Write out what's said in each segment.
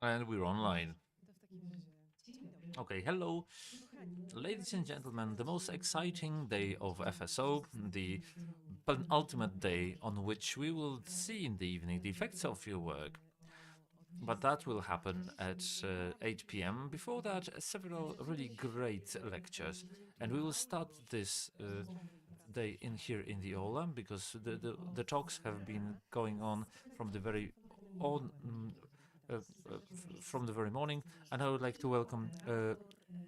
And we're online. Okay, hello, ladies and gentlemen. The most exciting day of FSO, the penultimate day on which we will see in the evening the effects of your work. But that will happen at 8 p.m. Before that, several really great lectures. And we will start this day in here in the aula because the talks have been going on from the very on from the very morning. And I would like to welcome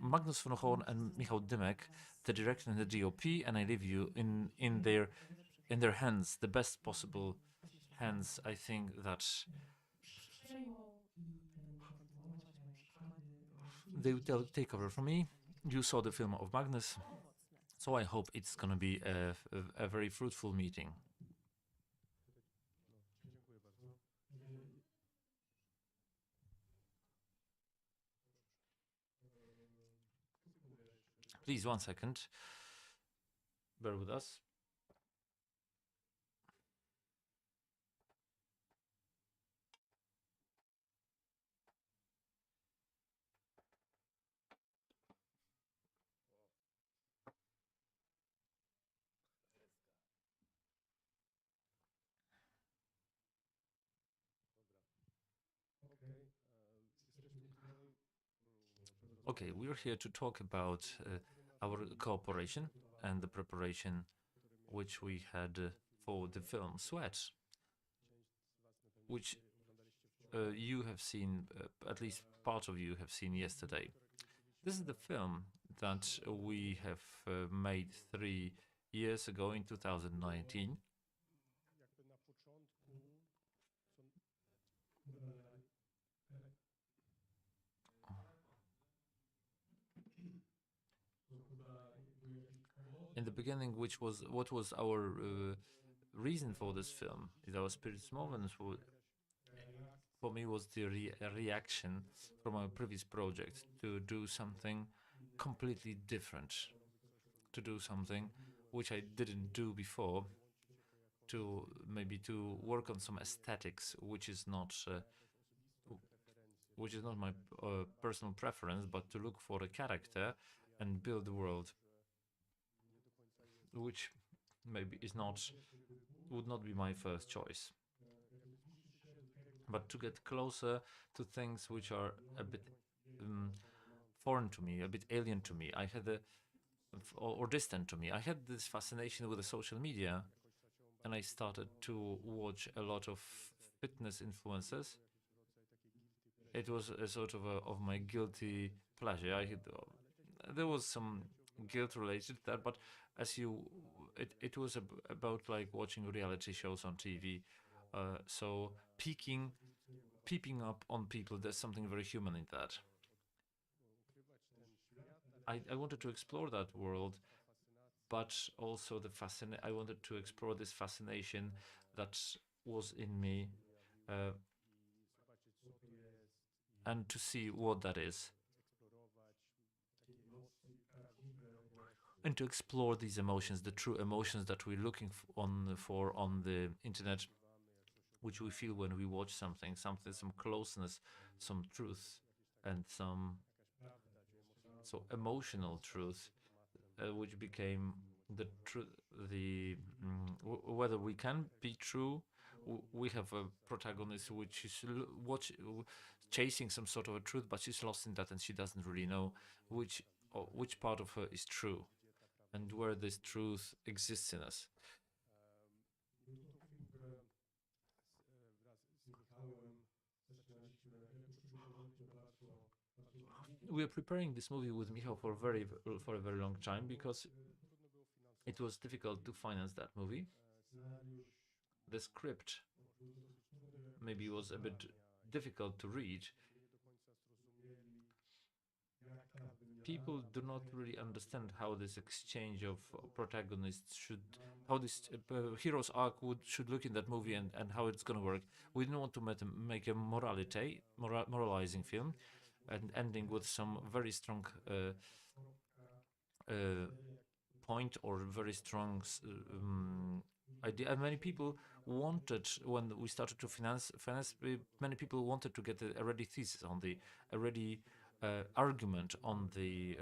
Magnus von Horn and Michal Dymek, the director and the DOP, and I leave you in their hands, the best possible hands. I think that they will take over from me. You saw the film of Magnus, so I hope it's going to be a very fruitful meeting. Please, 1 second. Bear with us. Okay, we're here to talk about our cooperation and the preparation which we had for the film Sweat, which you have seen, at least part of you have seen yesterday. This is the film that we have made 3 years ago in 2019. In the beginning, which was what was our reason for this film? Is our spirits moments for me was the reaction from our previous project to do something completely different, to do something which I didn't do before, to maybe to work on some aesthetics, which is not my personal preference, but to look for a character and build the world, which maybe is not would not be my first choice. But to get closer to things which are a bit um, foreign to me, a bit alien to me, I had or distant to me. I had this fascination with the social media, and I started to watch a lot of fitness influencers. It was a sort of my guilty pleasure. There was some guilt related to that, but as you, it was about like watching reality shows on TV. So peeping up on people. There's something very human in that. I wanted to explore that world, but also I wanted to explore this fascination that was in me, uh, and to see what that is, and to explore these emotions, the true emotions that we're looking for on the internet, which we feel when we watch something, some closeness, some truth, and some so emotional truth, which became the truth. The whether we can be true. We have a protagonist which is chasing some sort of a truth, but she's lost in that, and she doesn't really know which which part of her is true and where this truth exists in us. We are preparing this movie with Michal for a very long time because it was difficult to finance that movie. The script maybe was a bit difficult to read. People do not really understand how this exchange of protagonists should, how this hero's arc should look in that movie, and how it's going to work. We didn't want to make a moralizing film and ending with some very strong uh, point or very strong idea. And many people wanted, when we started to finance, many people wanted to get a ready thesis on the a ready argument on the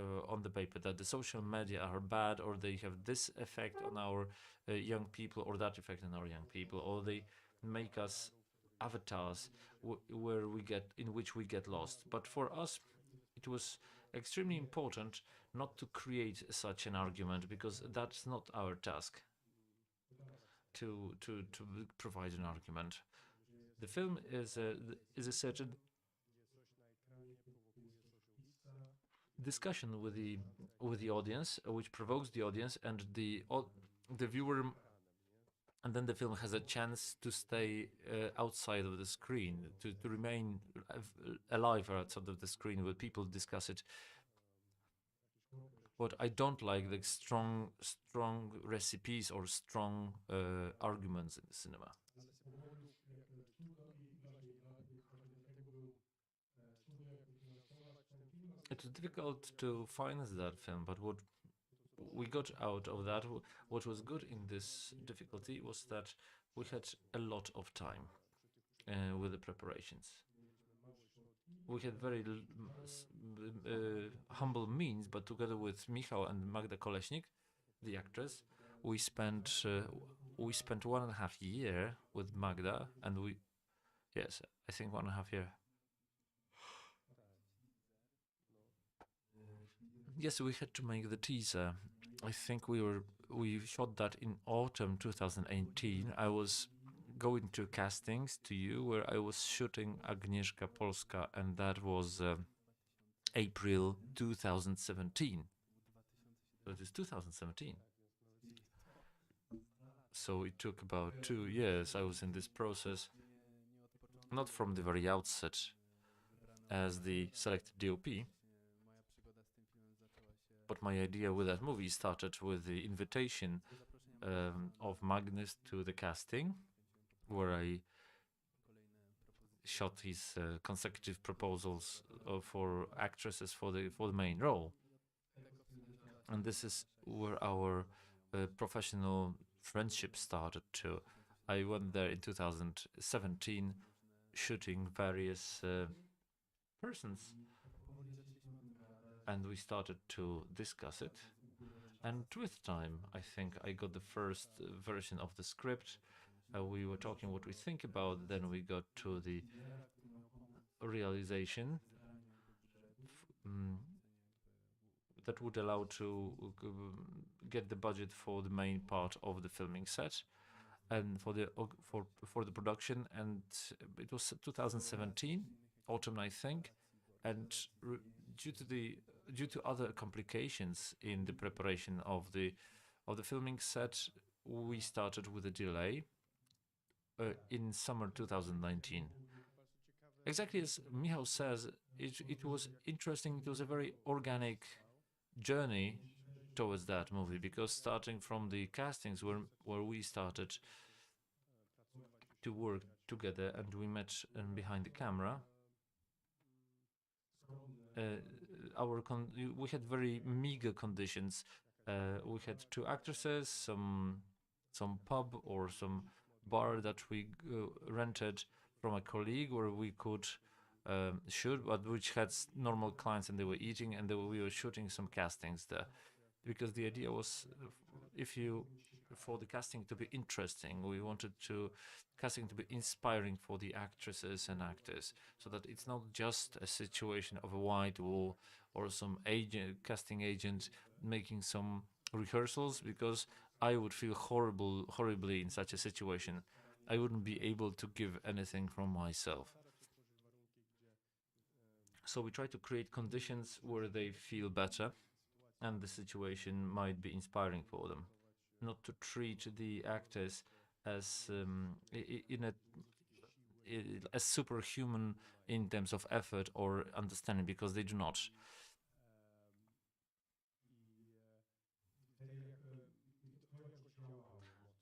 paper that the social media are bad, or they have this effect on our young people, or that effect on our young people, or they make us avatars where we get in which we get lost. But for us, it was extremely important not to create such an argument, because that's not our task to provide an argument. The film is a certain discussion with the audience, which provokes the audience, and the viewer, and then the film has a chance to stay outside of the screen, to remain alive outside of the screen, where people discuss it. But I don't like the strong recipes or strong arguments in the cinema. It was difficult to finance that film, but what we got out of that, what was good in this difficulty, was that we had a lot of time with the preparations. We had very humble means, but together with Michal and Magda Koleśnik, the actress, we spent 1.5 year with Magda, and yes, I think 1.5 year. Yes, we had to make the teaser. I think we shot that in autumn 2018. I was going to castings to you, where I was shooting Agnieszka Polska, and that was April 2017. So it is 2017. So it took about 2 years. I was in this process, not from the very outset as the selected DOP, but my idea with that movie started with the invitation of Magnus to the casting, where I shot his consecutive proposals for actresses for the main role, and this is where our professional friendship started too. I went there in 2017, shooting various persons, and we started to discuss it. And with time, I think I got the first version of the script. We were talking what we think about, then we got to the realization that would allow to get the budget for the main part of the filming set and for the production. And it was 2017 autumn, I think, and due to other complications in the preparation of the filming set, we started with a delay in summer 2019. Exactly as Michal says, it was interesting. It was a very organic journey towards that movie, because starting from the castings where we started to work together and we met behind the camera, we had very meager conditions. We had 2 actresses, some pub or some bar that we rented from a colleague, where we could shoot, but which had normal clients, and they were eating, and we were shooting some castings there, because the idea was, for the casting to be interesting, we wanted casting to be inspiring for the actresses and actors, so that it's not just a situation of a white wall or some casting agent making some rehearsals, because I would feel horribly in such a situation. I wouldn't be able to give anything from myself. So we try to create conditions where they feel better, and the situation might be inspiring for them. Not to treat the actors as as superhuman in terms of effort or understanding, because they do not.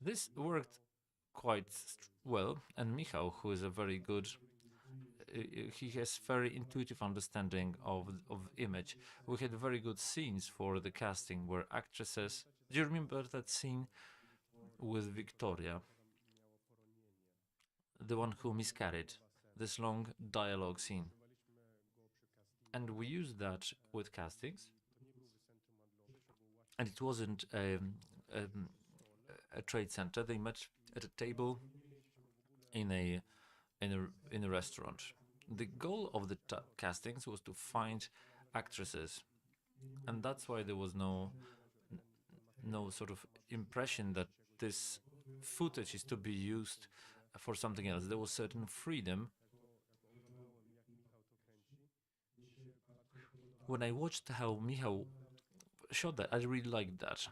This worked quite well, and Michal, who is a very good, he has very intuitive understanding of image. We had very good scenes for the casting where actresses. Do you remember that scene with Victoria? the one who miscarried, this long dialogue scene. And we used that with castings, and it wasn't um, a trade center. They met at a table in a restaurant. The goal of the castings was to find actresses, and that's why there was no sort of impression that this footage is to be used for something else. There was certain freedom. When I watched how Michal shot that, I really liked that.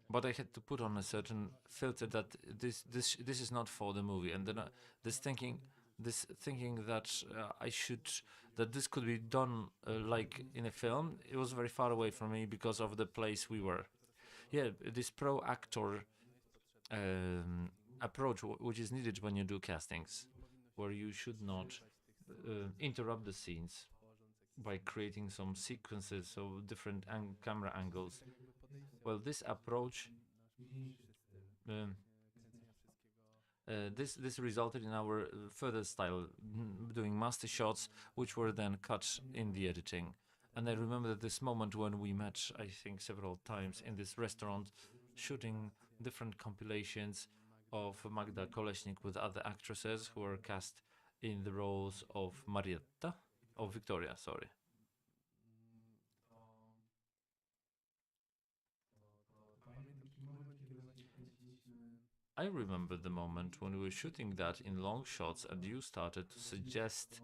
But I had to put on a certain filter that this is not for the movie, and then this thinking this thinking that I should that this could be done like in a film. It was very far away from me because of the place we were. Yeah, this pro actor approach, which is needed when you do castings, where you should not interrupt the scenes by creating some sequences of different camera angles. Well, this approach, um, this resulted in our further style, doing master shots, which were then cut in the editing. And I remember this moment when we met, I think, several times in this restaurant, shooting different compilations of Magda Kolesnik with other actresses who were cast in the roles of Marietta, of Victoria, sorry. I remember the moment when we were shooting that in long shots and you started to suggest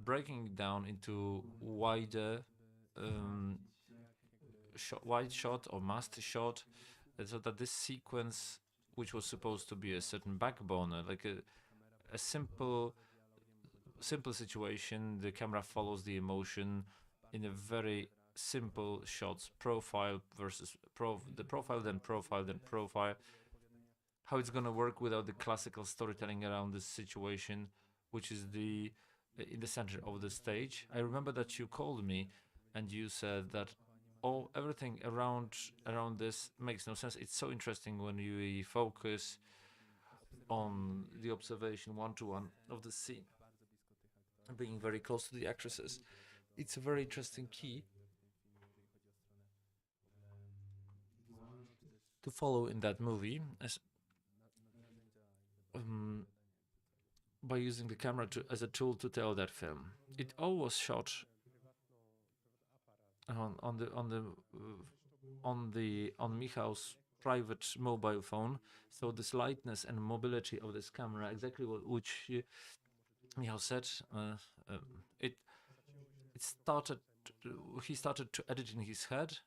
breaking it down into wider wide shot or master shot, so that this sequence, which was supposed to be a certain backbone, like a simple situation, the camera follows the emotion in a very simple shots, profile versus the profile, then profile, then profile. How it's gonna work without the classical storytelling around this situation, which is the in the center of the stage. I remember that you called me and you said that everything around this makes no sense. It's so interesting when you focus on the observation one to one of the scene, being very close to the actresses. It's a very interesting key to follow in that movie, as um, by using the camera as a tool to tell that film. It all was shot on Michal's private mobile phone. So this lightness and mobility of this camera, exactly which Michal said, uh, it it started. He started to edit in his head,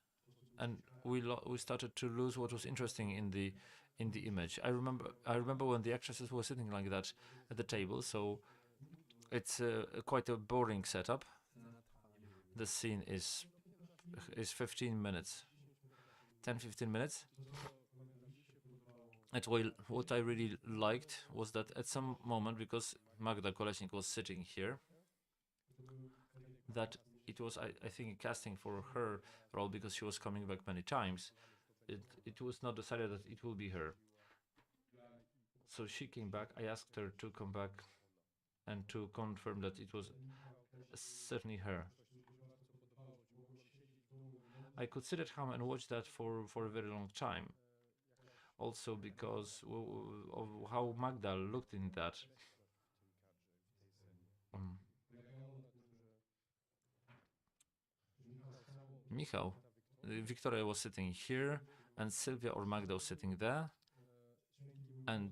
and we started to lose what was interesting in the image. I remember when the actresses were sitting like that at the table. So it's quite a boring setup. The scene is 15 minutes, 10-15 minutes. And what I really liked was that at some moment, because Magda Kolesnik was sitting here, that it was, I think, a casting for her role because she was coming back many times. It was not decided that it will be her. So she came back. I asked her to come back and to confirm that it was certainly her. I could sit at home and watch that for a very long time. Also because of how Magda looked in that. Um, Michal, Victoria was sitting here, and Sylvia or Magda was sitting there, and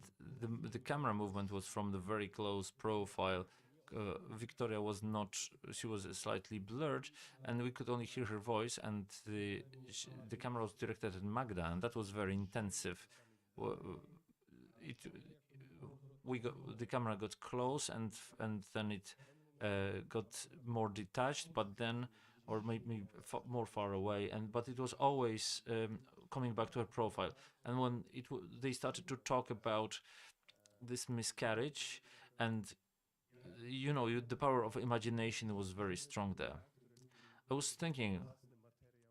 the camera movement was from the very close profile. Victoria was not; she was slightly blurred, and we could only hear her voice. And the camera was directed at Magda, and that was very intensive. It we got the camera got close, and then it got more detached, but then or maybe more far away, and but it was always coming back to her profile. And when they started to talk about this miscarriage, and the power of imagination was very strong there. I was thinking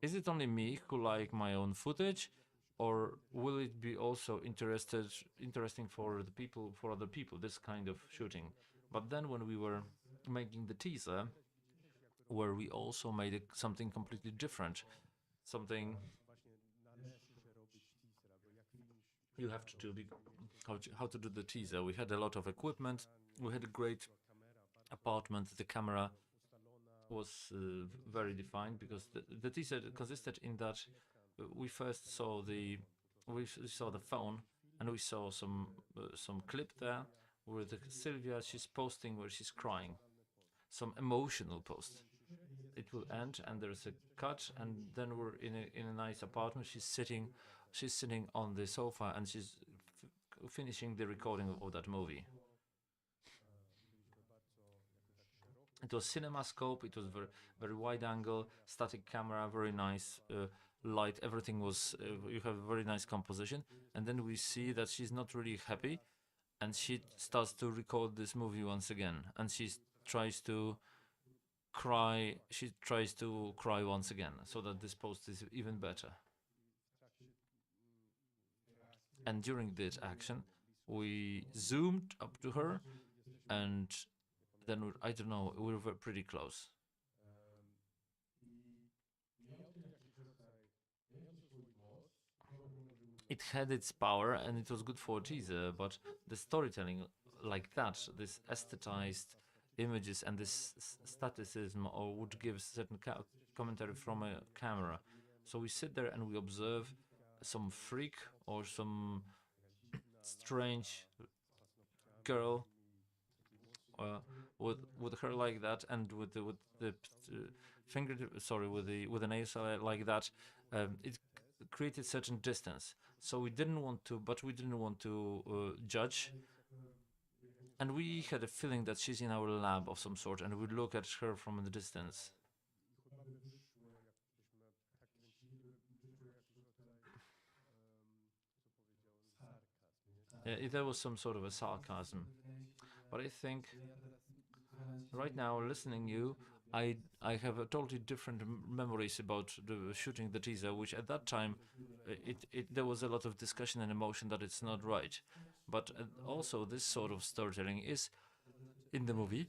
Is it only me who like my own footage, or will it be also interesting for the people, for other people, this kind of shooting? But then when we were making the teaser, where we also made something completely different, something you have to do, how to do the teaser. We had a lot of equipment, we had a great apartment, the camera was very defined, because the teaser consisted in that we first saw we saw the phone, and we saw some clip there with Sylvia. She's posting where she's crying, some emotional post. It will end, and there's a cut, and then we're in a nice apartment. She's sitting on the sofa, and she's finishing the recording of that movie. It was CinemaScope. It was very wide angle, static camera, very nice light. Everything was. You have a very nice composition, and then we see that she's not really happy, and she starts to record this movie once again, and she tries to cry. She tries to cry once again, so that this post is even better. And during this action, we zoomed up to her, and then I don't know, we were pretty close. It had its power, and it was good for a teaser, but the storytelling like that, this aesthetized images and this staticism, or would give certain commentary from a camera. So we sit there and we observe some freak or some strange girl with her like that, and with the finger, sorry, with the nails like that. It created certain distance. So we didn't want to, but we didn't want to judge. And we had a feeling that she's in our lab of some sort, and we look at her from the distance. There was some sort of a sarcasm, but I think right now, listening you, I have a totally different memories about the shooting the teaser, which at that time, it there was a lot of discussion and emotion that it's not right, but also this sort of storytelling is in the movie.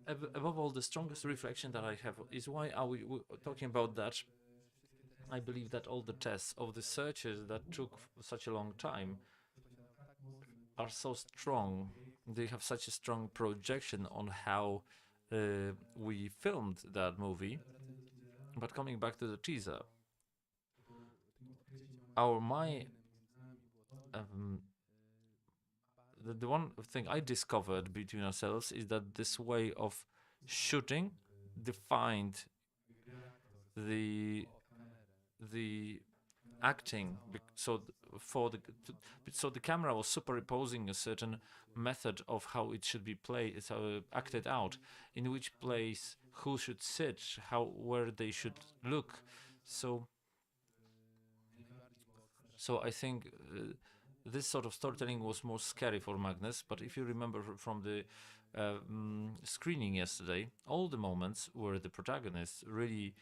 Above all, the strongest reflection that I have is why are we talking about that? I believe that all the tests of the searches that took such a long time are so strong. They have such a strong projection on how we filmed that movie. But coming back to the teaser, our my um, the one thing I discovered between ourselves is that this way of shooting defined the the acting. For the so the camera was superimposing a certain method of how it should be played, it's acted out, in which place who should sit, how where they should look. So I think this sort of storytelling was more scary for Magnus. But if you remember from the screening yesterday, all the moments where the protagonist really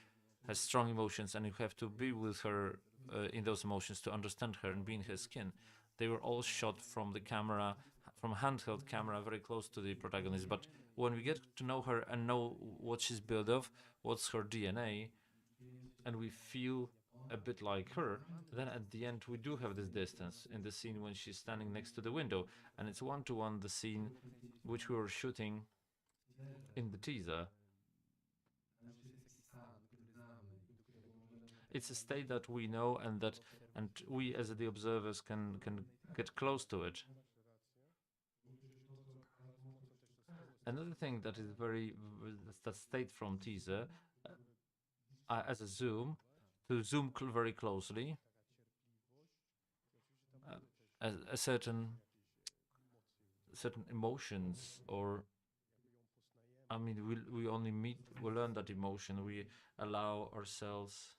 has strong emotions, and you have to be with her in those emotions to understand her and be in her skin, they were all shot from the camera, from a handheld camera, very close to the protagonist. But when we get to know her and know what she's built of, what's her DNA, and we feel a bit like her, then at the end we do have this distance in the scene when she's standing next to the window, and it's one to one the scene which we were shooting in the teaser. It's a state that we know, and we as the observers can get close to it. Another thing that is that state from teaser, as a zoom, to zoom very closely, a certain emotions, or I mean, we only we learn that emotion. We allow ourselves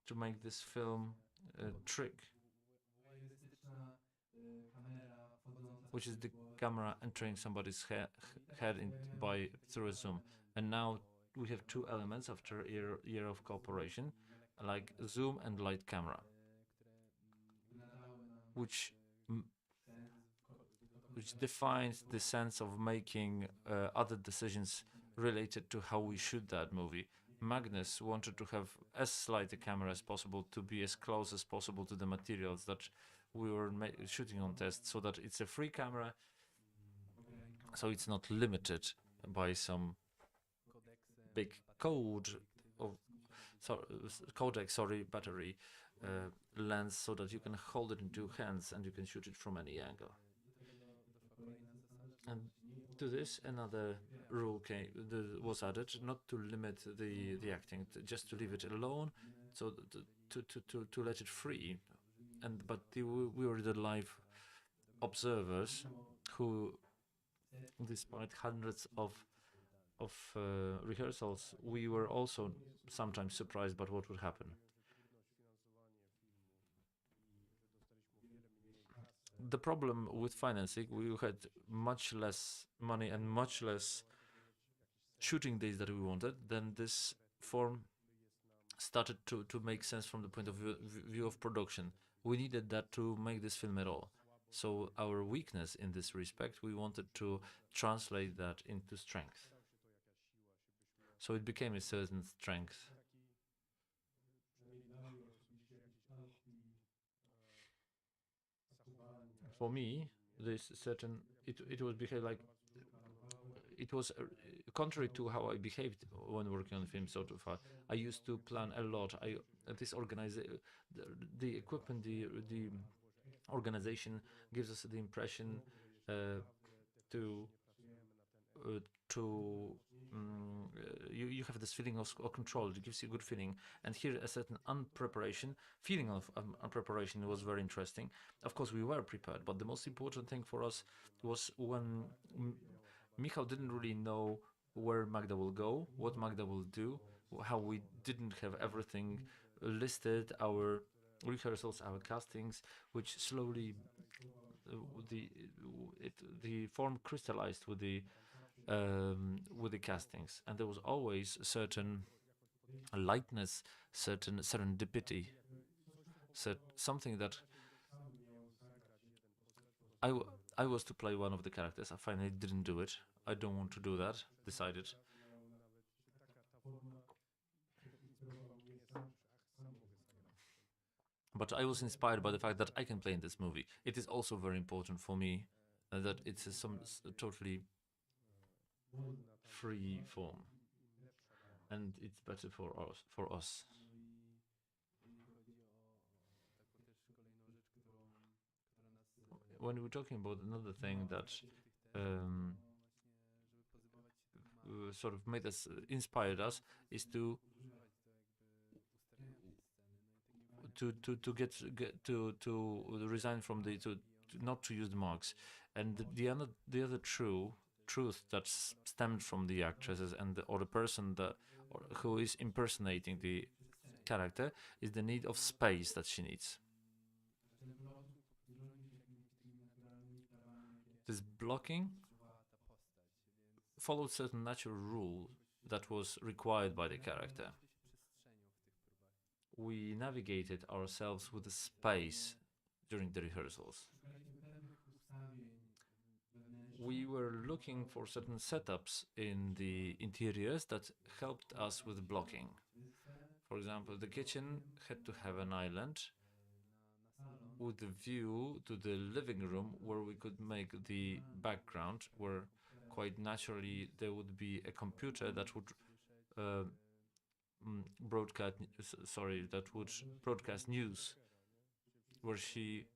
to make this film trick, which is the camera entering somebody's head by through a zoom. And now we have two elements after year of cooperation, like zoom and light camera, which which defines the sense of making other decisions related to how we shoot that movie. Magnus wanted to have as slight a camera as possible to be as close as possible to the materials that we were shooting on test, so that it's a free camera, so it's not limited by some big code of codec, battery lens, so that you can hold it in two hands and you can shoot it from any angle. And to this, another rule was added, not to limit the acting, just to leave it alone, so to let it free. But we were the live observers who, despite hundreds of rehearsals, we were also sometimes surprised by what would happen. The problem with financing, we had much less money and much less shooting days that we wanted. Then this form started to make sense from the point of view of production. We needed that to make this film at all. So our weakness in this respect, we wanted to translate that into strength. So it became a certain strength. For me, this certain it would behave like it was contrary to how I behaved when working on film. Sort of, I used to plan a lot. This the equipment, the organization gives us the impression to you have this feeling of control. It gives you a good feeling, and here a certain feeling of unpreparation was very interesting. Of course, we were prepared, but the most important thing for us was when Michal didn't really know where Magda will go, what Magda will do, how we didn't have everything listed, our rehearsals, our castings, which slowly the form crystallized with the castings, and there was always a certain lightness, certain serendipity, something that I was to play one of the characters. I finally didn't do it. I don't want to do that. Decided. But I was inspired by the fact that I can play in this movie. It is also very important for me that it's totally free form, and it's better for us. When we're talking about another thing that sort of made us, inspired us, is to resign from not to use the marks. And the other truth that stemmed from the actresses or the person who is impersonating the character is the need of space that she needs. This blocking followed certain natural rule that was required by the character. We navigated ourselves with the space during the rehearsals. We were looking for certain setups in the interiors that helped us with blocking. For example, the kitchen had to have an island with a view to the living room where we could make the background, where quite naturally there would be a computer that would broadcast news, where she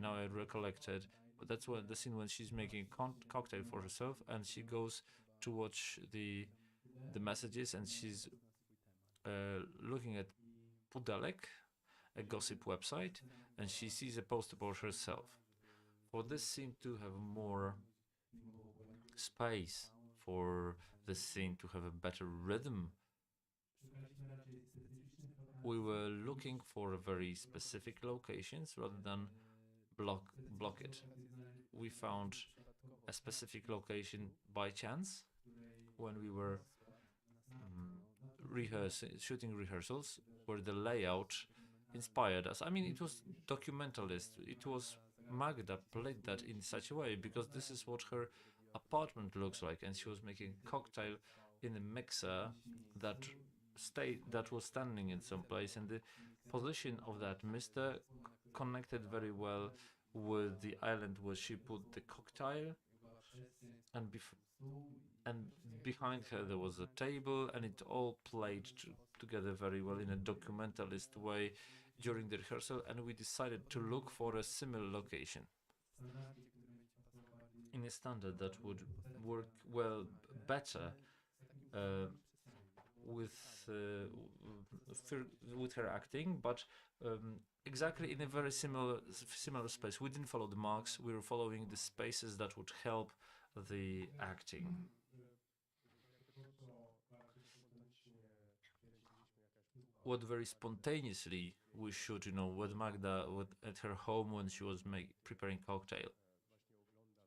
now I recollected, but that's the scene when she's making a cocktail for herself, and she goes to watch the messages, and she's looking at Pudelek, a gossip website, and she sees a post about herself. For this scene to have more space, for the scene to have a better rhythm, we were looking for very specific locations rather than block it. We found a specific location by chance when we were shooting rehearsals, where the layout inspired us. I mean, it was documentalist. It was Magda played that in such a way because this is what her apartment looks like, and she was making cocktail in a mixer that that was standing in some place, and the position of that mister connected very well with the island where she put the cocktail, and and behind her there was a table, and it all played together very well in a documentalist way during the rehearsal, and we decided to look for a similar location in a standard that would work well better uh, with uh, with her acting, but exactly in a very similar space. We didn't follow the marks. We were following the spaces that would help the acting. What very spontaneously we shoot, with Magda at her home when she was preparing cocktail.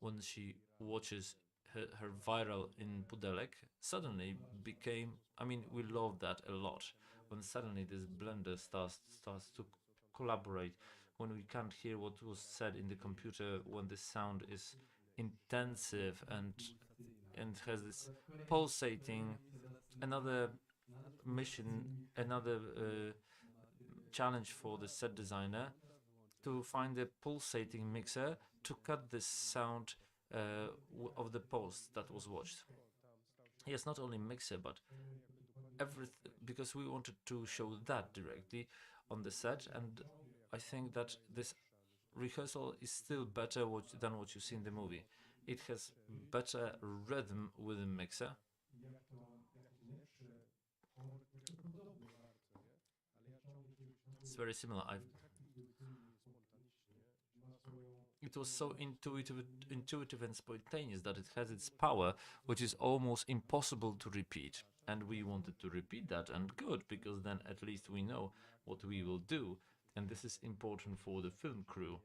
When she watches her viral in Pudelek, suddenly became. I mean, we love that a lot. When suddenly this blender starts to collaborate, when we can't hear what was said in the computer, when the sound is intensive and has this pulsating. Another mission, another challenge for the set designer to find a pulsating mixer to cut the sound of the post that was watched. Yes, not only mixer, but everything, because we wanted to show that directly on the set, and I think that this rehearsal is still better than what you see in the movie. It has better rhythm with the mixer. It's very similar. It was so intuitive and spontaneous that it has its power, which is almost impossible to repeat. And we wanted to repeat that, and good, because then at least we know what we will do, and this is important for the film crew,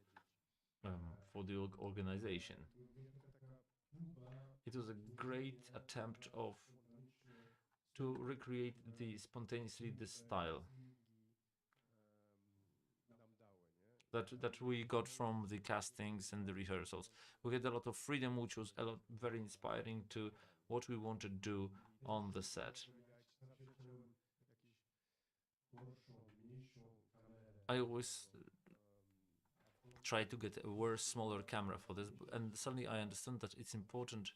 for the organization. It was a great attempt of to recreate the spontaneously the style that we got from the castings and the rehearsals. We had a lot of freedom, which was very inspiring to what we want to do on the set. I always try to get a worse, smaller camera for this, and suddenly I understand that it's important.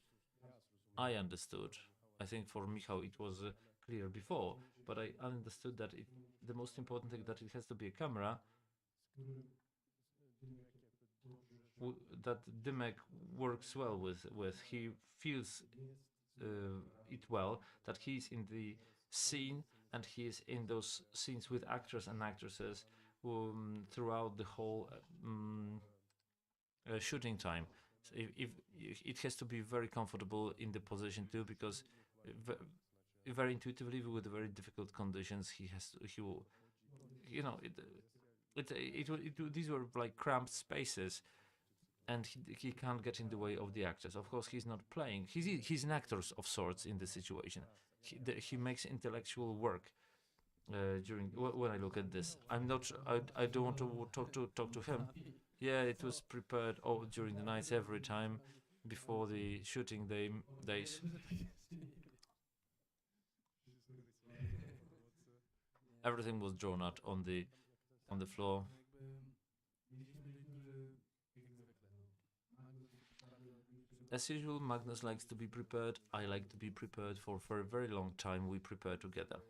I understood. I think for Michal it was clear before, but I understood that the most important thing that it has to be a camera that Dymek works well with. He feels it well, that he's in the scene and he is in those scenes with actors and actresses throughout the whole shooting time. So if it has to be very comfortable in the position too, because very intuitively with very difficult conditions he will, these were like cramped spaces, and he can't get in the way of the actors. Of course, he's not playing. He's an actor of sorts in this situation. He makes intellectual work during when I look at this. I'm not. I don't want to talk to him. Yeah, it was prepared all during the nights every time before the shooting days. Everything was drawn out on the floor. As usual, Magnus likes to be prepared. I like to be prepared for a very long time. We prepare together.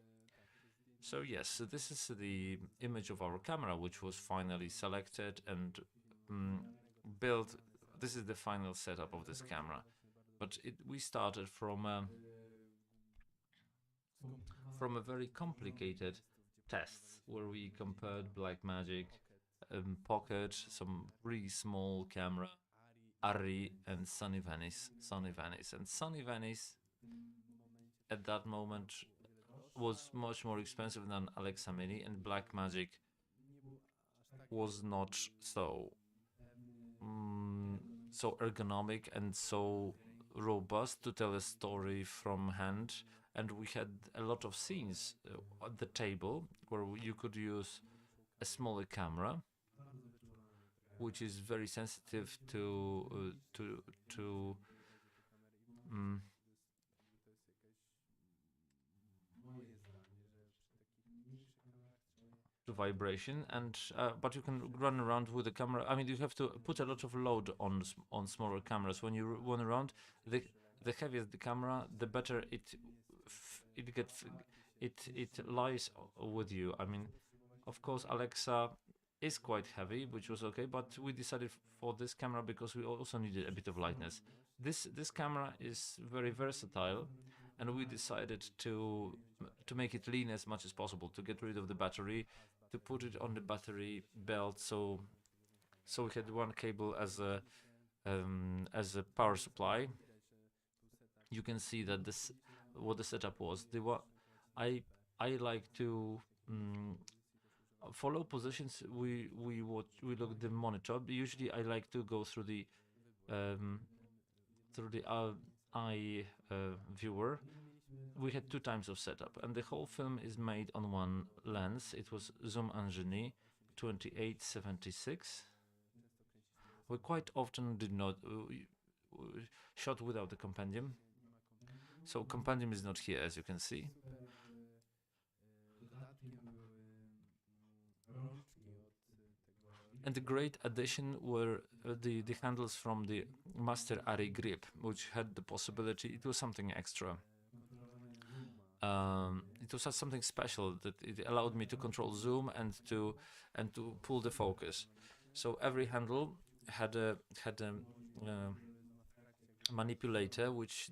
So yes, so this is the image of our camera, which was finally selected and built. This is the final setup of this camera, but we started from a very complicated tests where we compared Blackmagic, Pocket, some really small camera, Arri, and Sunny Venice. And Sunny Venice at that moment was much more expensive than Alexa Mini, and Blackmagic was not so so ergonomic and so robust to tell a story from hand. And we had a lot of scenes at the table where you could use a smaller camera, which is very sensitive um, to vibration, and but you can run around with the camera. I mean, you have to put a lot of load on smaller cameras when you run around. The the heavier the camera, the better it gets it lies with you. I mean, of course, Alexa is quite heavy, which was okay, but we decided for this camera because we also needed a bit of lightness. This camera is very versatile, and we decided to make it lean as much as possible, to get rid of the battery, to put it on the battery belt. So we had one cable as a power supply. You can see that this what the setup was. I I like to follow positions. We look at the monitor. Usually, I like to go um, through the eye viewer. We had two times of setup, and the whole film is made on one lens. It was Zoom Angeny 2876. We quite often did not shot without the compendium, so compendium is not here, as you can see. And the great addition were the handles from the Master Arri grip, which had the possibility. It was something extra. It was something special that it allowed me to control zoom and to pull the focus. So every handle had a manipulator which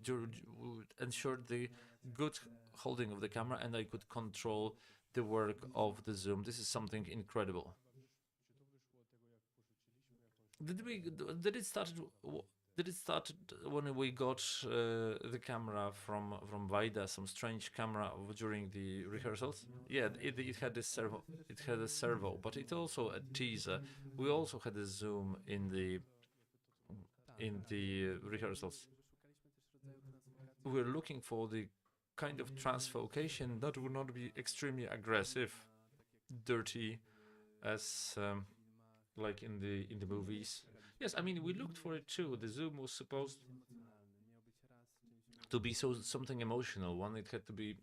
ensured the good holding of the camera, and I could control the work of the zoom. This is something incredible. Did it start did it start when we got the camera from Vaida, some strange camera during the rehearsals? Yeah, it had this servo. It had a servo, but it also a teaser. We also had a zoom in the rehearsals. We were looking for the kind of transfocation that would not be extremely aggressive, dirty, as like in the movies. Yes, I mean we looked for it too. The zoom was supposed to be something emotional. One, it had to be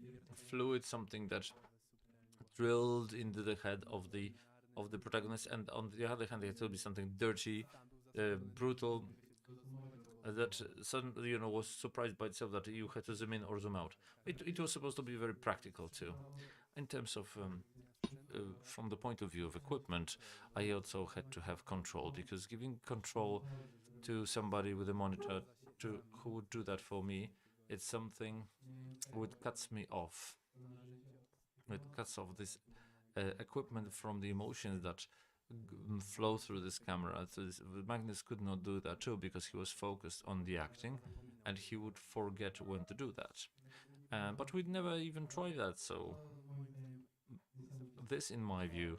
fluid, something that drilled into the head of the protagonist, and on the other hand, it had to be something dirty, brutal. That suddenly, was surprised by itself that you had to zoom in or zoom out. It was supposed to be very practical too, in terms of from the point of view of equipment. I also had to have control, because giving control to somebody with a monitor who would do that for me, it's something which cuts me off. It cuts off this equipment from the emotions that flow through this camera. So Magnus could not do that too, because he was focused on the acting, and he would forget when to do that. But we'd never even tried that, so this, in my view,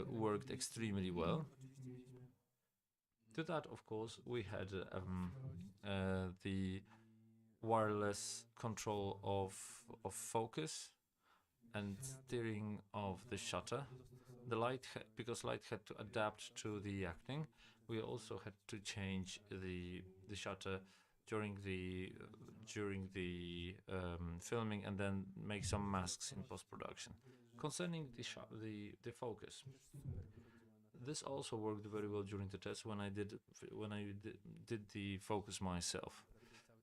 worked extremely well. To that, of course, we had the wireless control of focus and steering of the shutter. The light, because light had to adapt to the acting, we also had to change the shutter during the filming, and then make some masks in post production. Concerning the focus, this also worked very well during the test when I did the focus myself,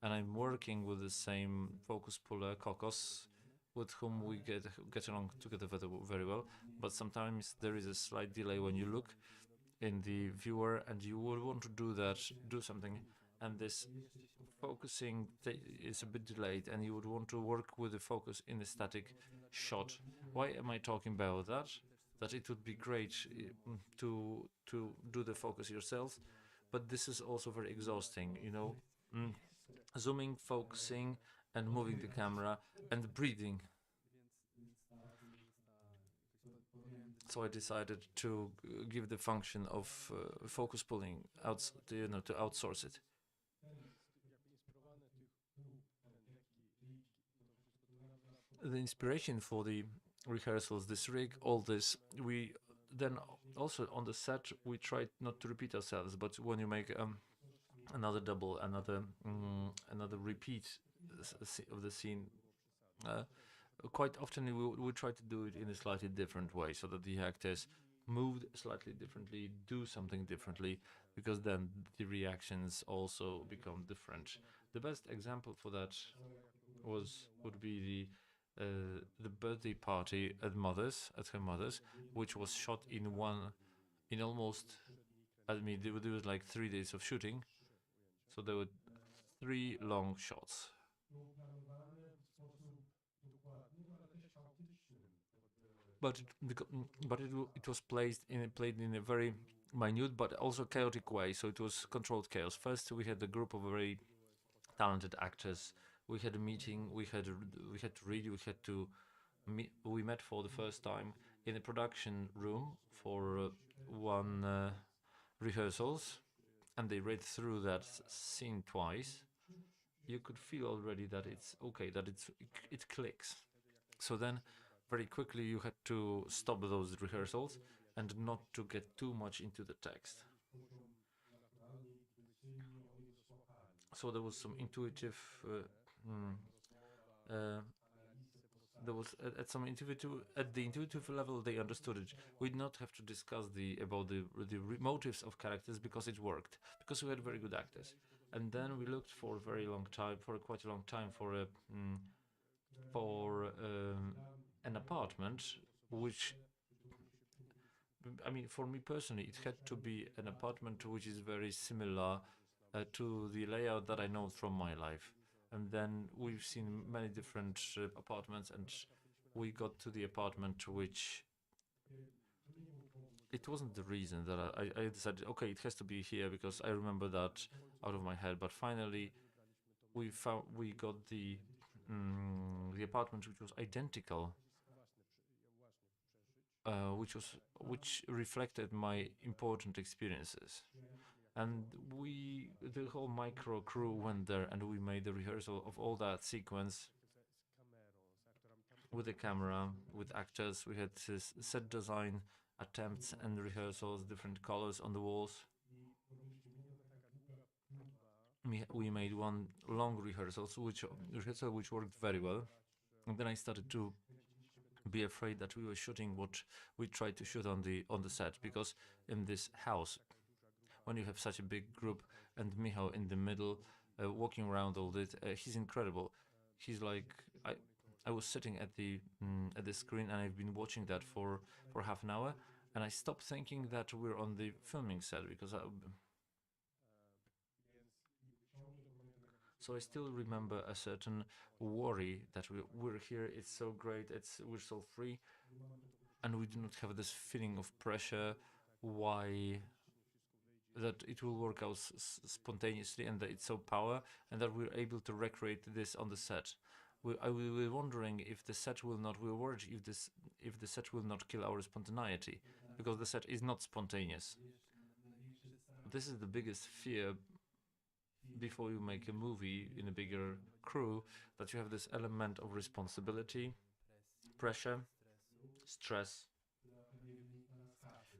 and I'm working with the same focus puller, Kokos, with whom we get along together very well. But sometimes there is a slight delay when you look in the viewer, and you would want to do something, and this focusing is a bit delayed, and you would want to work with the focus in a static shot. Why am I talking about that? That it would be great to do the focus yourself, but this is also very exhausting. Zooming, focusing, and moving the camera, and breathing. So I decided to give the function of focus pulling out, to outsource it. The inspiration for the rehearsals, this rig, all this, we then also on the set we tried not to repeat ourselves, but when you make another double, another repeat of the scene, uh, quite often we try to do it in a slightly different way so that the actors moved slightly differently, do something differently, because then the reactions also become different. The best example for that would be the birthday party at her mother's, which was shot in almost. I mean, there was like 3 days of shooting, so there were 3 long shots. But it was played in a very minute but also chaotic way. So it was controlled chaos. First, we had a group of very talented actors. We had a meeting. We had to read. We had to meet. We met for the first time in a production room for one rehearsals, and they read through that scene twice. You could feel already that it's okay, that it clicks. So then, very quickly, you had to stop those rehearsals and not to get too much into the text. So there was some intuitive. Mm, uh, there was at the intuitive level they understood it. We did not have to discuss the motives of characters because it worked, because we had very good actors. And then we looked for a very long time, for quite a long time, for an apartment, which, I mean, for me personally, it had to be an apartment which is very similar to the layout that I know from my life. And then we've seen many different apartments, and we got to the apartment which it wasn't the reason that I decided, okay, it has to be here because I remember that out of my head. But finally, we got the apartment which was identical, which reflected my important experiences. And the whole micro crew went there, and we made the rehearsal of all that sequence with the camera, with actors. We had set design attempts and rehearsals, different colors on the walls. We made one long rehearsal which worked very well. And then I started to be afraid that we were shooting what we tried to shoot on the set, because in this house, when you have such a big group and Michal in the middle, walking around all this, he's incredible. He's like I was sitting at the screen, and I've been watching that for half an hour, and I stopped thinking that we're on the filming set because so I still remember a certain worry that we're here. It's so great. We're so free, and we do not have this feeling of pressure. Why that it will work out spontaneously, and that it's so power, and that we're able to recreate this on the set. We were wondering if the set will not. We were worried if the set will not kill our spontaneity, because the set is not spontaneous. This is the biggest fear before you make a movie in a bigger crew, that you have this element of responsibility, pressure, stress,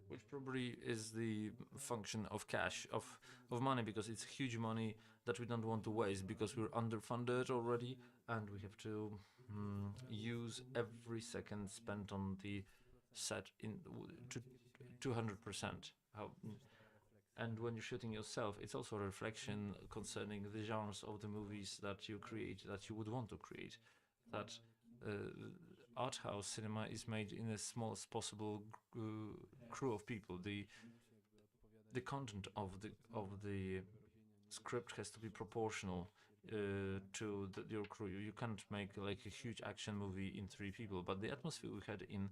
which probably is the function of cash, of money, because it's huge money that we don't want to waste because we're underfunded already, and we have to use every second spent on the set to 200%. And when you're shooting yourself, it's also a reflection concerning the genres of the movies that you create, that you would want to create. That uh, art house cinema is made in the smallest possible crew of people. The content of the script has to be proportional to your crew. You can't make like a huge action movie in 3 people. But the atmosphere we had in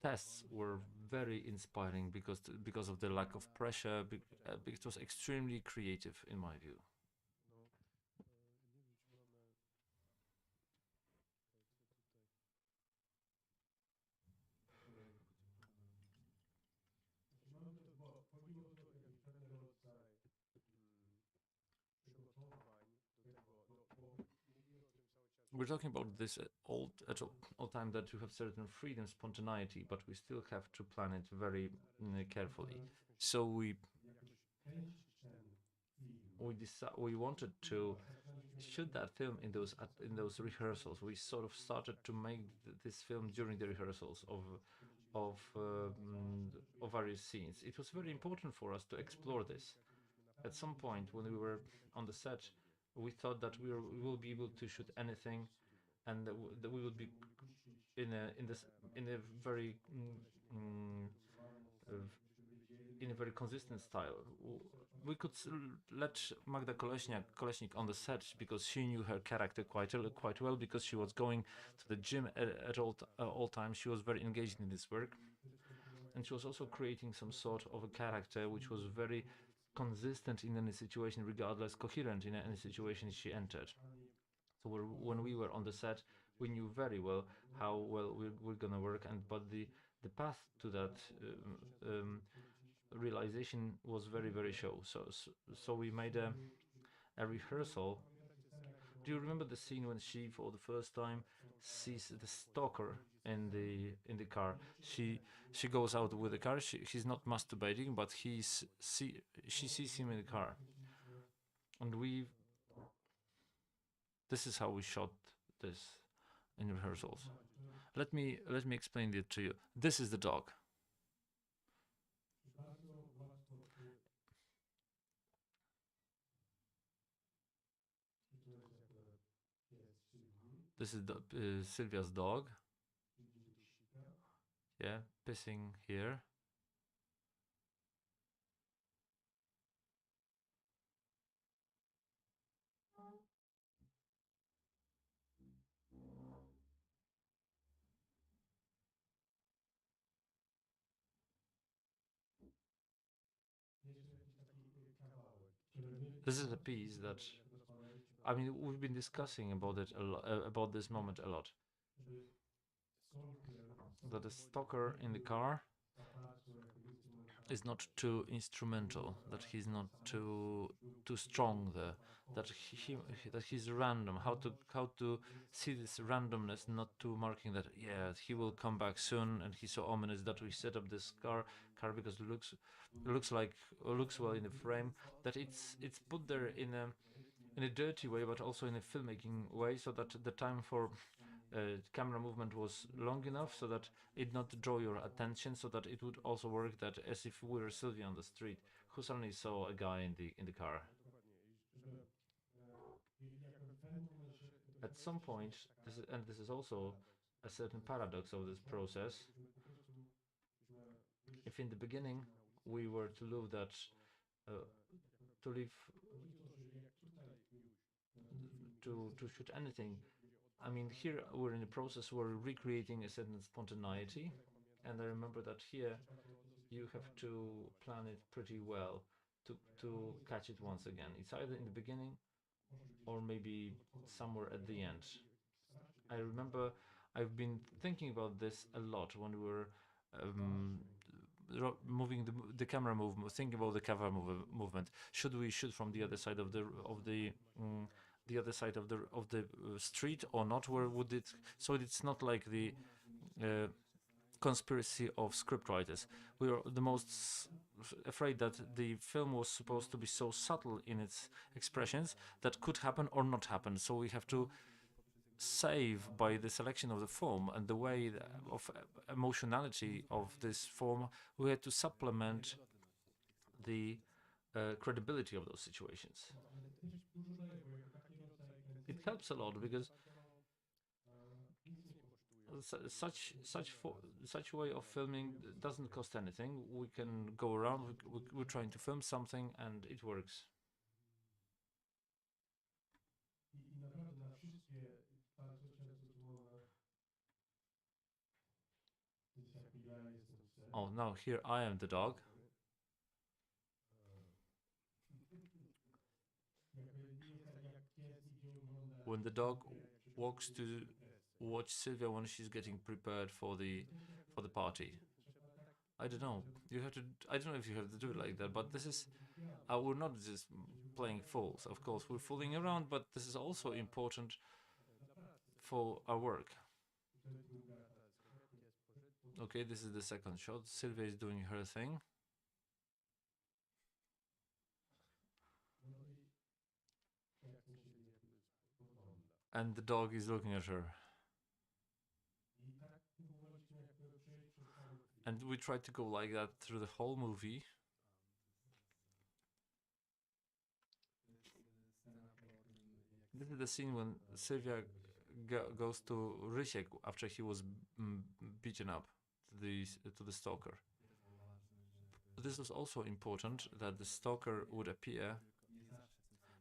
tests were very inspiring because of the lack of pressure. It was extremely creative in my view. we're talking about this all time that you have certain freedom, spontaneity, but we still have to plan it very carefully. So we wanted to shoot that film in those rehearsals. We sort of started to make this film during the rehearsals of various scenes. It was very important for us to explore this. At some point when we were on the set, we thought that we will be able to shoot anything, and that we would be in a very uh, in a very consistent style. We could let Magda Koleśnik on the set because she knew her character quite well, because she was going to the gym at all times. She was very engaged in this work, and she was also creating some sort of a character which was very consistent in any situation, regardless, coherent in any situation she entered. So when we were on the set, we knew very well how well we're gonna work, and but the path to that realization was very show. So we made a rehearsal. Do you remember the scene when she, for the first time, sees the stalker in the car? She goes out with the car. He's not masturbating, but she sees him in the car, and we. This is how we shot this in rehearsals. Let me explain it to you. This is the dog. This is Sylvia's dog. Yeah, pissing here. This is a piece that, I mean, we've been discussing about it about this moment a lot. That the stalker in the car is not too instrumental. That he's not too strong there. That that he's random. How to see this randomness, not too marking that. Yeah, he will come back soon, and he's so ominous that we set up this car because looks well in the frame. That it's put there in a dirty way, but also in a filmmaking way, so that the time for camera movement was long enough so that it not draw your attention, so that it would also work that as if we were Sylvia on the street who suddenly saw a guy in the car. At some point, this is also a certain paradox of this process. If in the beginning we were to live that uh, to live to shoot anything, I mean, here we're in the process, we're recreating a certain spontaneity, and I remember that here you have to plan it pretty well to catch it once again. It's either in the beginning or maybe somewhere at the end. I remember I've been thinking about this a lot when we were um, moving the camera movement, thinking about the camera movement. Should we shoot from the other side the other side of the street or not? Where would it? So it's not like the uh, conspiracy of scriptwriters. We were the most afraid that the film was supposed to be so subtle in its expressions that could happen or not happen. So we have to save by the selection of the form and the way of emotionality of this form. We had to supplement the credibility of those situations. It helps a lot because such way of filming doesn't cost anything. We can go around. We're trying to film something, and it works. Oh, now here I am the dog. When the dog walks to watch Sylvia when she's getting prepared for the party. I don't know. You have to. I don't know if you have to do it like that, but this is. We're not just playing fools. Of course, we're fooling around, but this is also important for our work. Okay, this is the second shot. Sylvia is doing her thing. And the dog is looking at her. And we tried to go like that through the whole movie. This is the scene when Sylvia goes to Rysiek after he was beaten up to the stalker. This was also important that the stalker would appear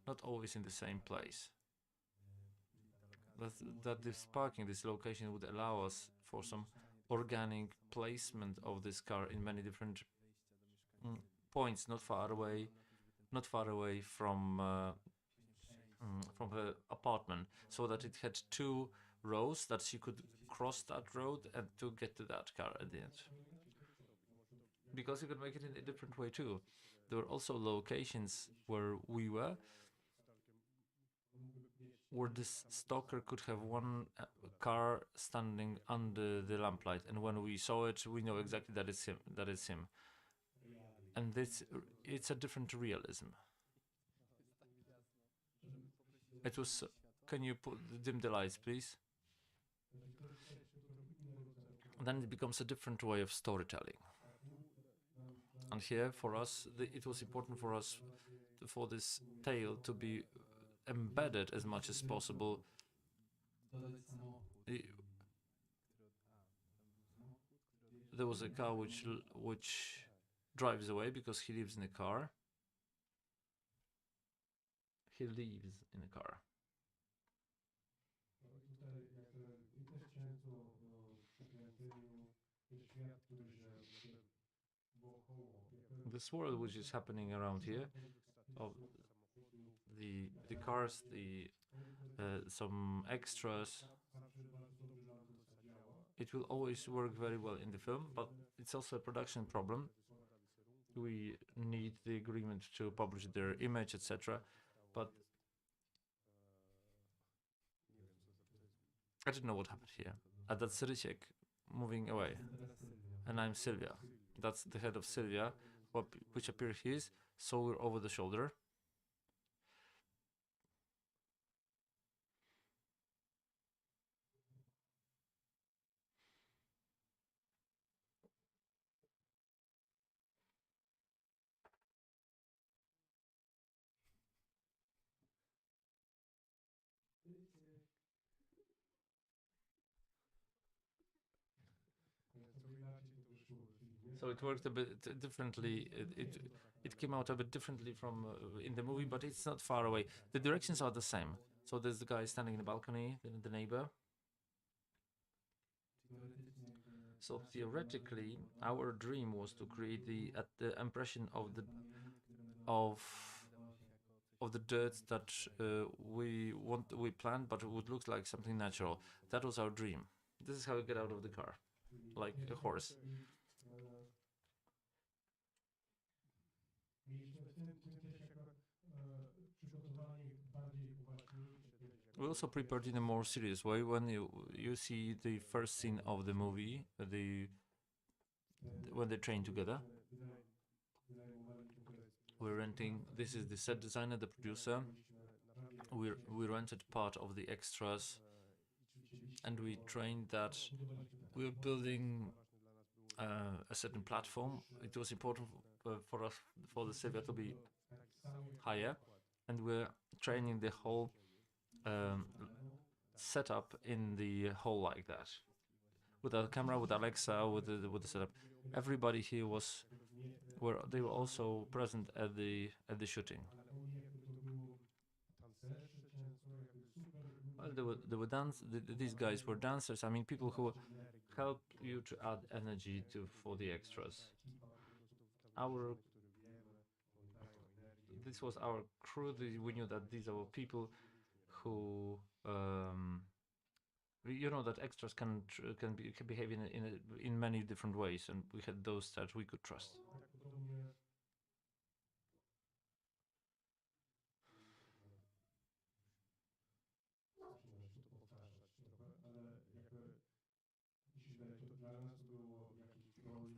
not always in the same place. That this parking, this location would allow us for some organic placement of this car in many different points, not far away from her apartment, so that it had two roads that she could cross that road and to get to that car at the end. Because you could make it in a different way too. There were also locations where we were, where this stalker could have one car standing under the lamplight, and when we saw it, we know exactly that it's him. That is him. And it's a different realism. It was. Can you dim the lights, please? Then it becomes a different way of storytelling. And here, for us, it was important for us for this tale to be embedded as much as possible. There was a car which drives away because he lives in a car. He lives in a car. This world which is happening around here, of the cars, some extras, it will always work very well in the film, but it's also a production problem. We need the agreement to publish their image, etc. But I don't know what happened here. That's Rysiek moving away, and I'm Sylvia. That's the head of Sylvia, which appears here. So we're over the shoulder. So it worked a bit differently. It came out a bit differently from in the movie, but it's not far away. The directions are the same. So there's the guy standing in the balcony, the neighbor. So theoretically, our dream was to create the impression of the dirt that we planned, but it would look like something natural. That was our dream. This is how we get out of the car, like a horse. We also prepared in a more serious way. When you see the first scene of the movie, when they train together, we're renting. This is the set designer, the producer. We rented part of the extras, and we trained that. We're building a certain platform. It was important for us, for the Sylvia to be higher, and we're training the whole setup in the hall like that, with a camera, with Alexa, with the setup. Everybody here they were also present at the shooting. Well, these guys were dancers. I mean, people who help you to add energy for the extras. This was our crew. We knew that these are people who that extras can behave in many different ways, and we had those that we could trust.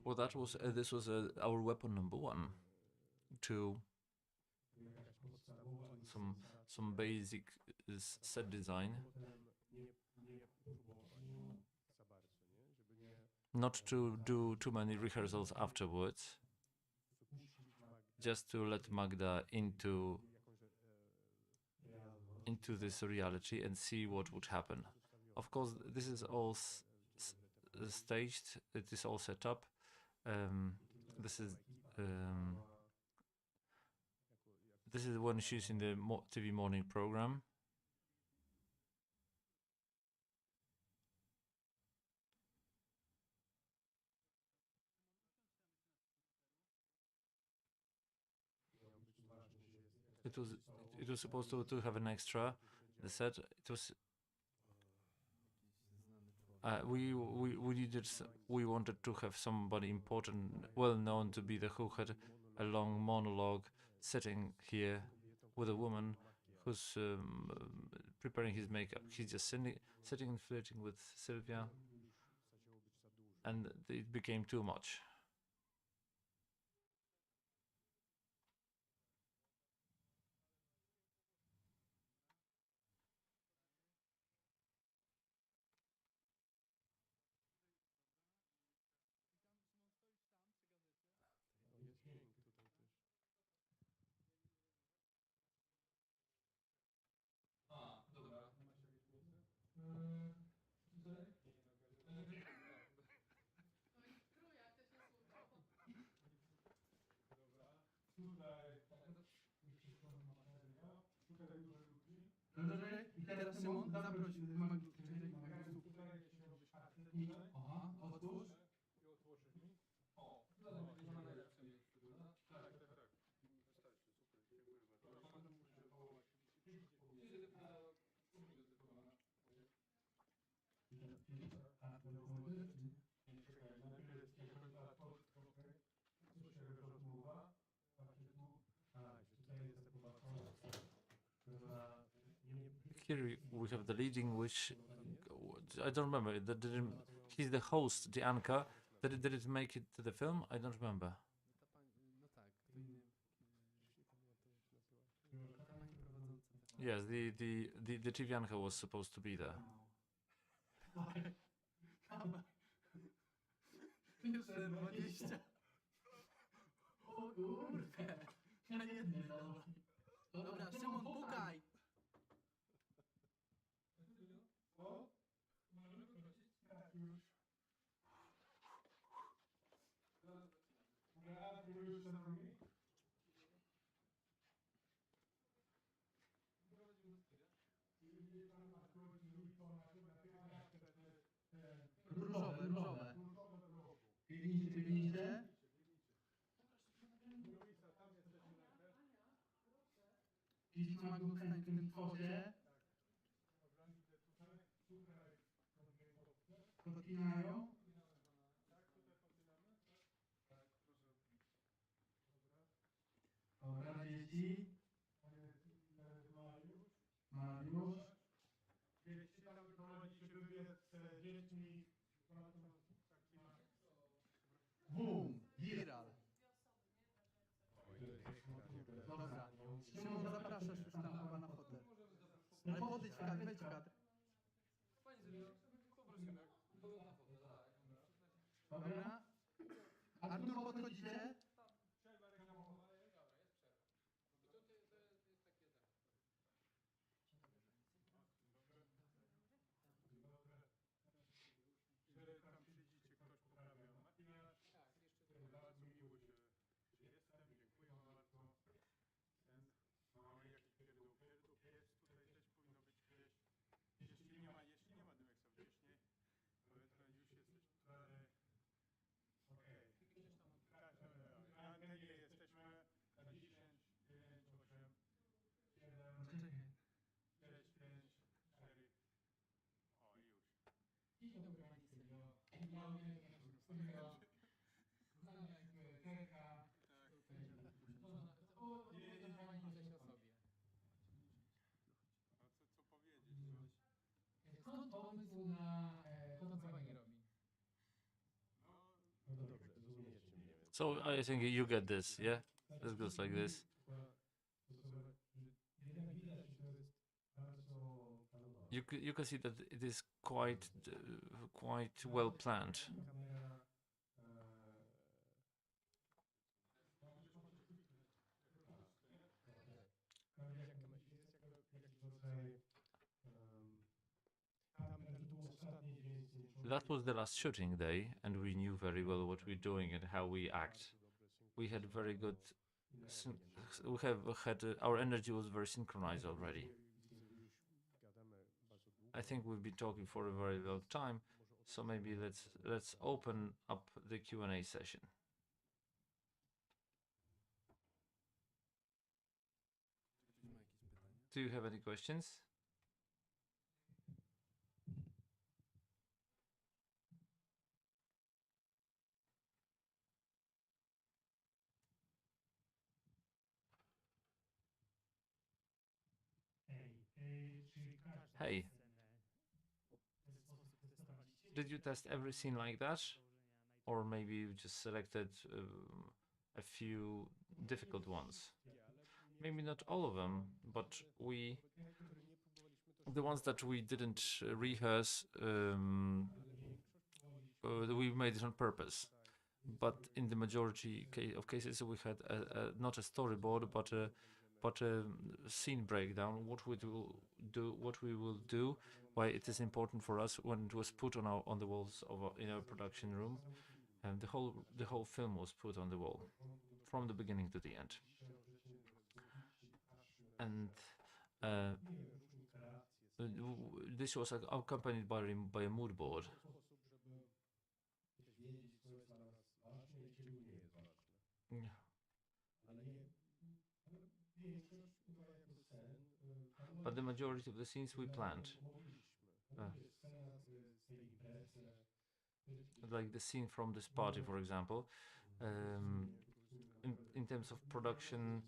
Well, that was this was our weapon number one to some some basic set design. Not to do too many rehearsals afterwards, just to let Magda into this reality and see what would happen. Of course, this is all staged. It is all set up. This is um, this is when she's in the TV morning program. It was it was supposed to have an extra. The set it was we needed we wanted to have somebody important, well known to be the who had a long monologue, sitting here with a woman who's preparing his makeup. He's just sitting and flirting with Sylvia, and it became too much. Dobrze, i teraz Szymon, zaproś Magnusów. Aha, otwórz. Here we have the leading, which I don't remember. That didn't. He's the host, the anchor. Did it make it to the film? I don't remember. Yes, the TV anchor was supposed to be there. Jeszcze 20. O kurde, na jednej dawaj. Dobra, Szymon, pukaj. Różowe, różowe. Widzicie? Widzicie Magnus tańczy w tym tworze? Podpinają. Dobra, dzieci. Mariusz. Jeśli tam prowadzicie wywiad z dziećmi, Bum! Viral. Dobra. Szymon, zapraszasz już tam chyba na hotel. Ale podejdź w kadr, wejdź w kadr. Dobra. Artur, podchodzicie? że tam przyjdziecie, ktoś poprawia makijaż. Bardzo miło, że jestem, dziękuję bardzo. Mamy jakiś pierdół jest, tutaj też powinno być gdzieś. Jeśli nie ma Dymeksa wcześniej, to już jesteś tutaj. Okej. Na antenie jesteśmy na 10, 9, 8, 7, 6, 5, 4. O, już. Dzień dobry Pani Sylwio. Witamy Studio. Znana jak Terka. Opowiada Pani coś o sobie. A co powiedzieć? Skąd pomysł na to, co Pani robi? No dobrze, So I think you get this, yeah? This goes like this. You can see that it is quite well planned. Jaka myślisz? Jest jakiś rodzaj... Tam też był ostatni dzień zdjęciowy. That was the last shooting day, and we knew very well what we're doing and how we act. We had very good. We have had our energy was very synchronized already. I think we've been talking for a very long time, so maybe let's open up the Q&A session. Do you have any questions? Hey, did you test every scene like that? Or maybe you just selected a few difficult ones? Maybe not all of them, but the ones that we didn't rehearse, we made it on purpose. But in the majority of cases, we had not a storyboard, but a scene breakdown. What we will do, why it is important for us when it was put on the walls of in our production room, and the whole film was put on the wall, from the beginning to the end. And this was accompanied by a mood board. Yeah. But the majority of the scenes we planned. Like the scene from this party, for example. In terms of production,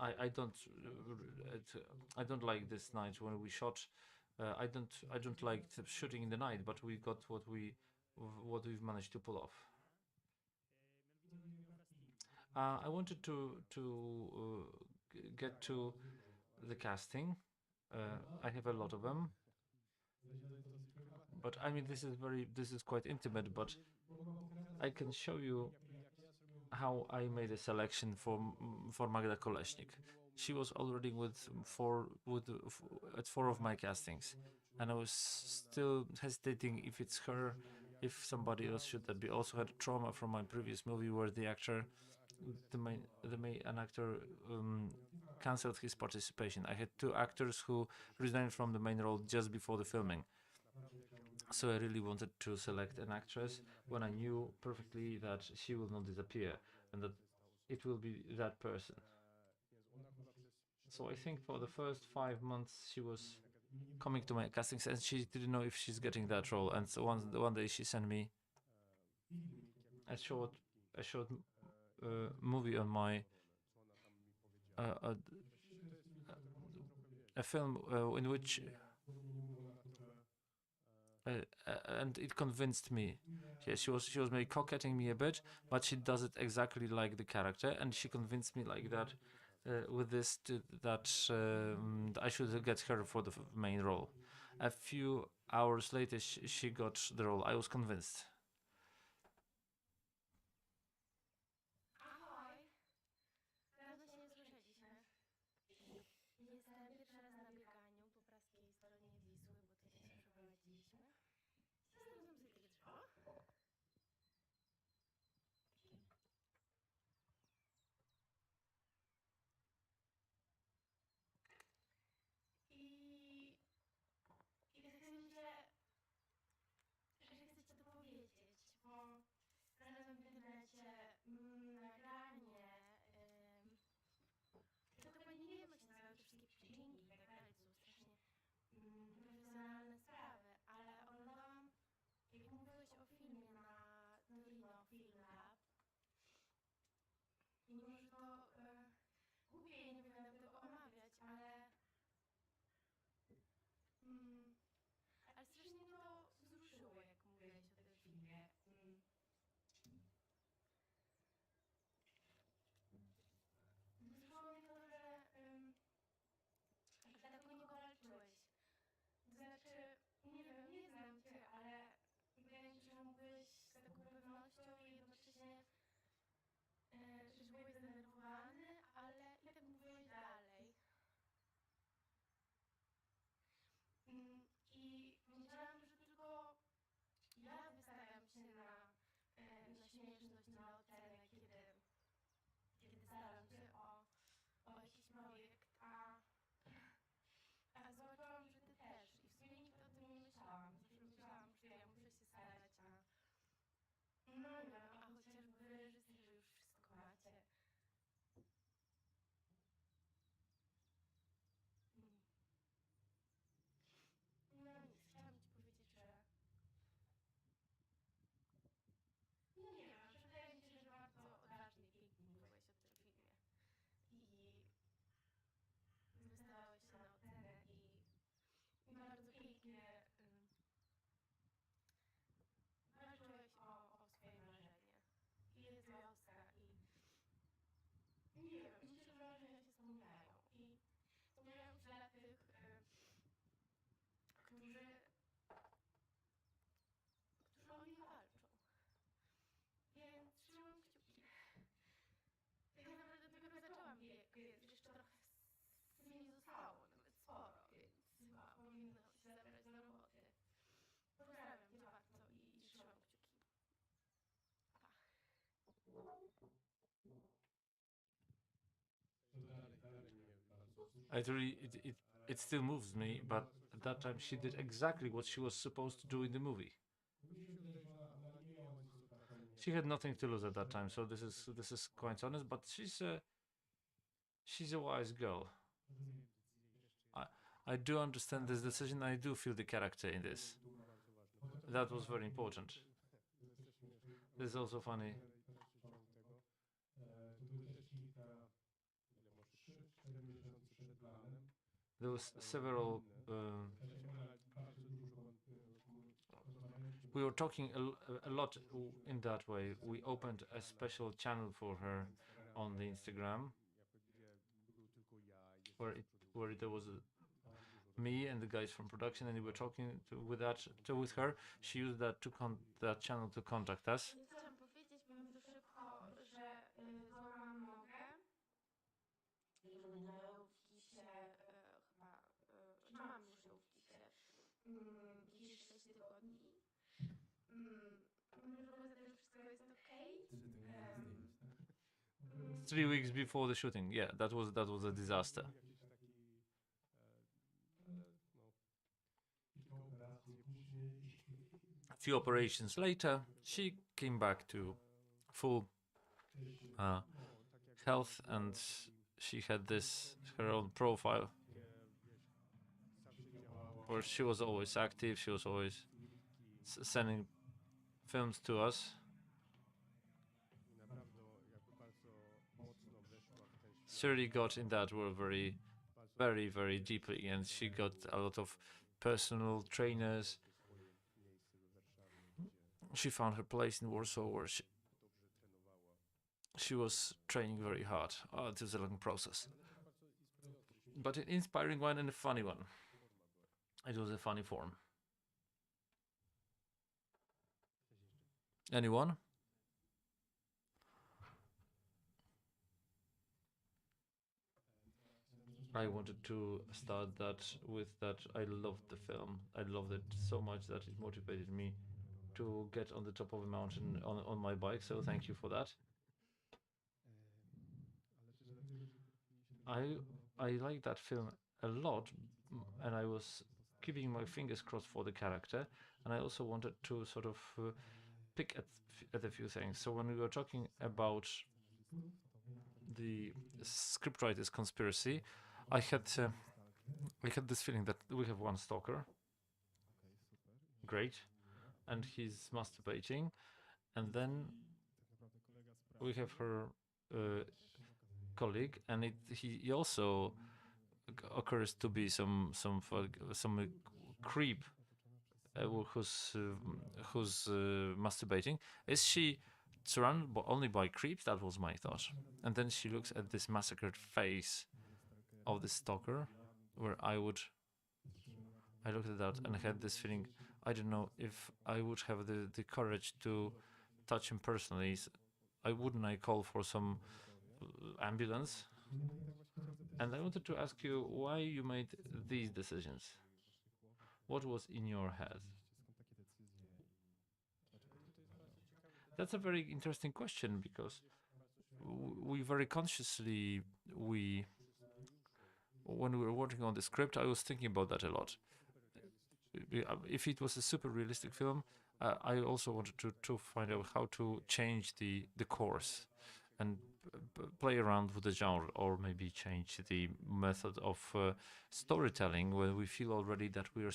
I don't like this night when we shot. I don't like shooting in the night, but we got what we've managed to pull off. I wanted to get to the casting. I have a lot of them, but I mean this is quite intimate. But I can show you how I made a selection for Magda Koleśnik. She was already at four of my castings, and I was still hesitating if it's her, if somebody else should that be. Also had trauma from my previous movie where the actor, an actor cancelled his participation. I had two actors who resigned from the main role just before the filming. So I really wanted to select an actress when I knew perfectly that she will not disappear and that it will be that person. So I think for the first 5 months she was coming to my castings and she didn't know if she's getting that role. And so one day she sent me a short movie on my a film in which and it convinced me. Yeah, she was maybe coquetting me a bit, but she does it exactly like the character, and she convinced me like that with this that I should get her for the main role. A few hours later, she got the role. I was convinced. Ahoj! Dawno się nie słyszeliśmy. Jestem pierwszy raz na bieganiu po praskiej stronie Wisły, bo tutaj się przeprowadziliśmy. Znalazłam sobie takie drzewo. I... I tak sobie myślę, że chcę ci to powiedzieć, bo znalazłam w internecie nagranie. Ja dokładnie nie wiem, jak się nazywają te wszystkie dźwięki i tak dalej. It really it still moves me, but at that time she did exactly what she was supposed to do in the movie. Mi się wydaje, że ona nie miała nic do stracenia. She had nothing to lose at that time, so this is quite honest. But she's a wise girl. I I do understand this decision. I do feel the character in this. That was very important. This is also funny. Tu były też kilka, ile może 3-4 miesiące przed planem. There was several. We were talking a lot in that way. We opened a special channel for her on the Instagram, where there was me and the guys from production, and we were talking with her. She used that channel to contact us. Więc chciałam powiedzieć bardzo szybko, że złamałam nogę i będę miała ją w kisie chyba, że mam już ją w kisie jakieś 6 tygodni. Może poza tym wszystko jest okej. 3 weeks before the shooting, yeah, that was a disaster. A few operations later, she came back to full health, and she had her own profile where she was always active. She was always sending films to us. She really got in that world very, very, very deeply, and she got a lot of personal trainers. She found her place in Warsaw, where she was training very hard. It was a long process, but an inspiring one and a funny one. It was a funny form. Anyone? I wanted to start that with that. I loved the film. I loved it so much that it motivated me to get on the top of a mountain on my bike. So thank you for that. I like that film a lot, and I was keeping my fingers crossed for the character, and I also wanted to sort of pick at a few things. So when we were talking about the scriptwriter's conspiracy, I had this feeling that we have one stalker, great, and he's masturbating, and then we have her colleague, and he also occurs to be some creep who's masturbating. Is she surrounded only by creeps? That was my thought. And then she looks at this massacred face of the stalker, where I looked at that and I had this feeling. I don't know if I would have the courage to touch him personally. I call for some ambulance? And I wanted to ask you why you made these decisions. What was in your head? That's a very interesting question, because we very consciously, when we were working on the script, I was thinking about that a lot. If it was a super realistic film, I also wanted to find out how to change the course and play around with the genre, or maybe change the method of storytelling, when we feel already that we are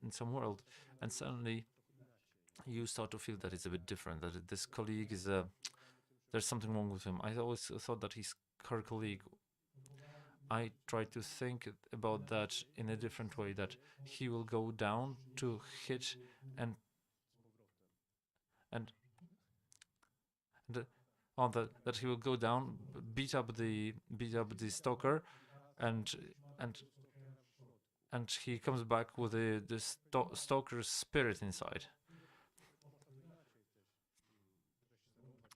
in some world, and suddenly you start to feel that it's a bit different, that this colleague is there's something wrong with him. I always thought that he's her colleague. I try to think about that in a different way, that he will go down to hit and that he will go down, beat up the stalker, and he comes back with the stalker's spirit inside.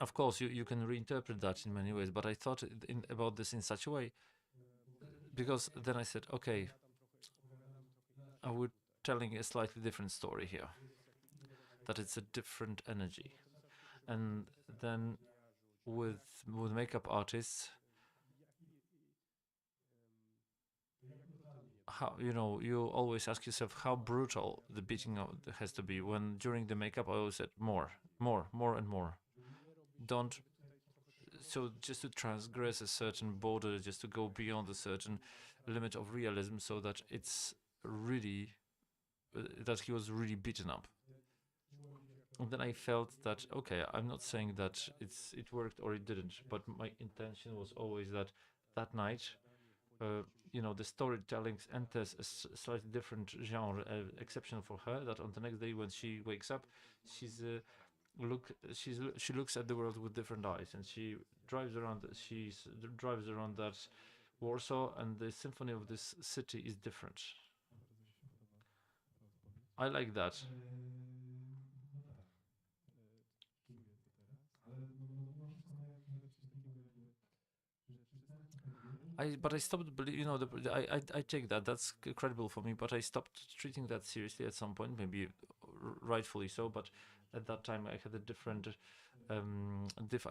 Of course, you can reinterpret that in many ways, but I thought about this in such a way, because then I said, okay, we're telling a slightly different story here, that it's a different energy. And then with makeup artists, how, you always ask yourself how brutal the beating has to be. When during the makeup, I always said more, more, and more. Don't. So just to transgress a certain border, just to go beyond a certain limit of realism, so that it's really that he was really beaten up. And then I felt that, okay, I'm not saying that it worked or it didn't, but my intention was always that that night, the storytelling enters a slightly different genre, exceptional for her. That on the next day when she wakes up, she looks at the world with different eyes, and she drives around. Drives around that Warsaw, and the symphony of this city is different. I like that. But I stopped believing. I take that. That's credible for me. But I stopped treating that seriously at some point. Maybe rightfully so. But at that time, I had a different, I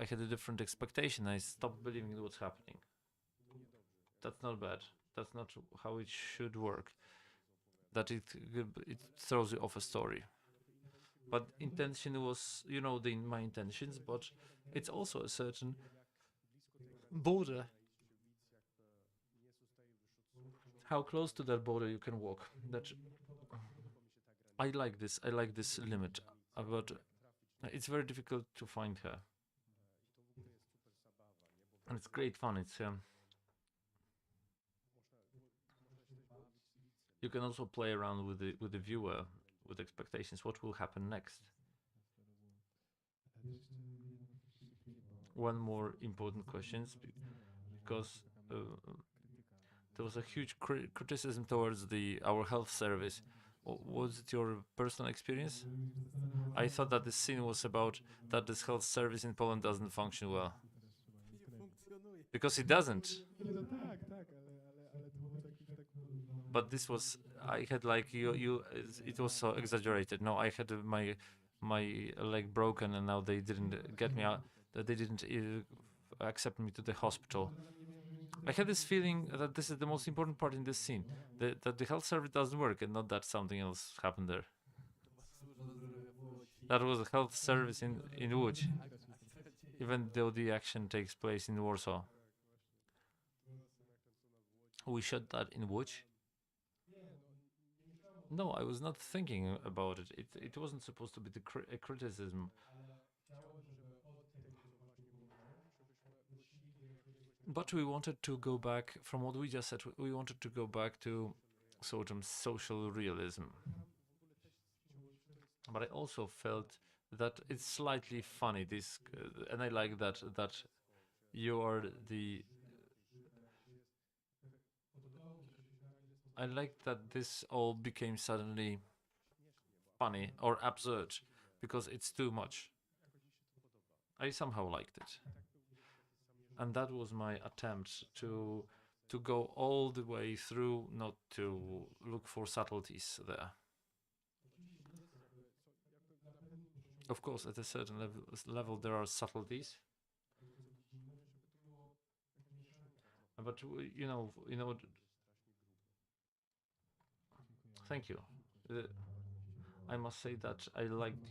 had a different expectation. I stopped believing in what's happening. That's not bad. That's not how it should work. That it throws you off a story. But intention was, my intentions. But it's also a certain border. How close to that border you can walk. That I like this. I like this limit. But it's very difficult to find her. And it's great fun. It's you can also play around with the viewer, with expectations. What will happen next? One more important question, because there was a huge criticism towards our health service. Was it your personal experience? I thought that this scene was about that this health service in Poland doesn't function well. Because it doesn't. But this was, I had like it was so exaggerated. No, I had my leg broken, and now they didn't get me out. They didn't accept me to the hospital. I had this feeling that this is the most important part in this scene, that the health service doesn't work, and not that something else happened there. That was a health service in Łódź, even though the action takes place in Warsaw. We shot that in Łódź. No, I was not thinking about it. It wasn't supposed to be a criticism. But we wanted to go back, from what we just said, we wanted to go back to sort of social realism. But I also felt that it's slightly funny, this, and I like that you are the. I like that this all became suddenly funny or absurd, because it's too much. I somehow liked it. And that was my attempt to go all the way through, not to look for subtleties there. Of course, at a certain level there are subtleties, but thank you. I must say that I liked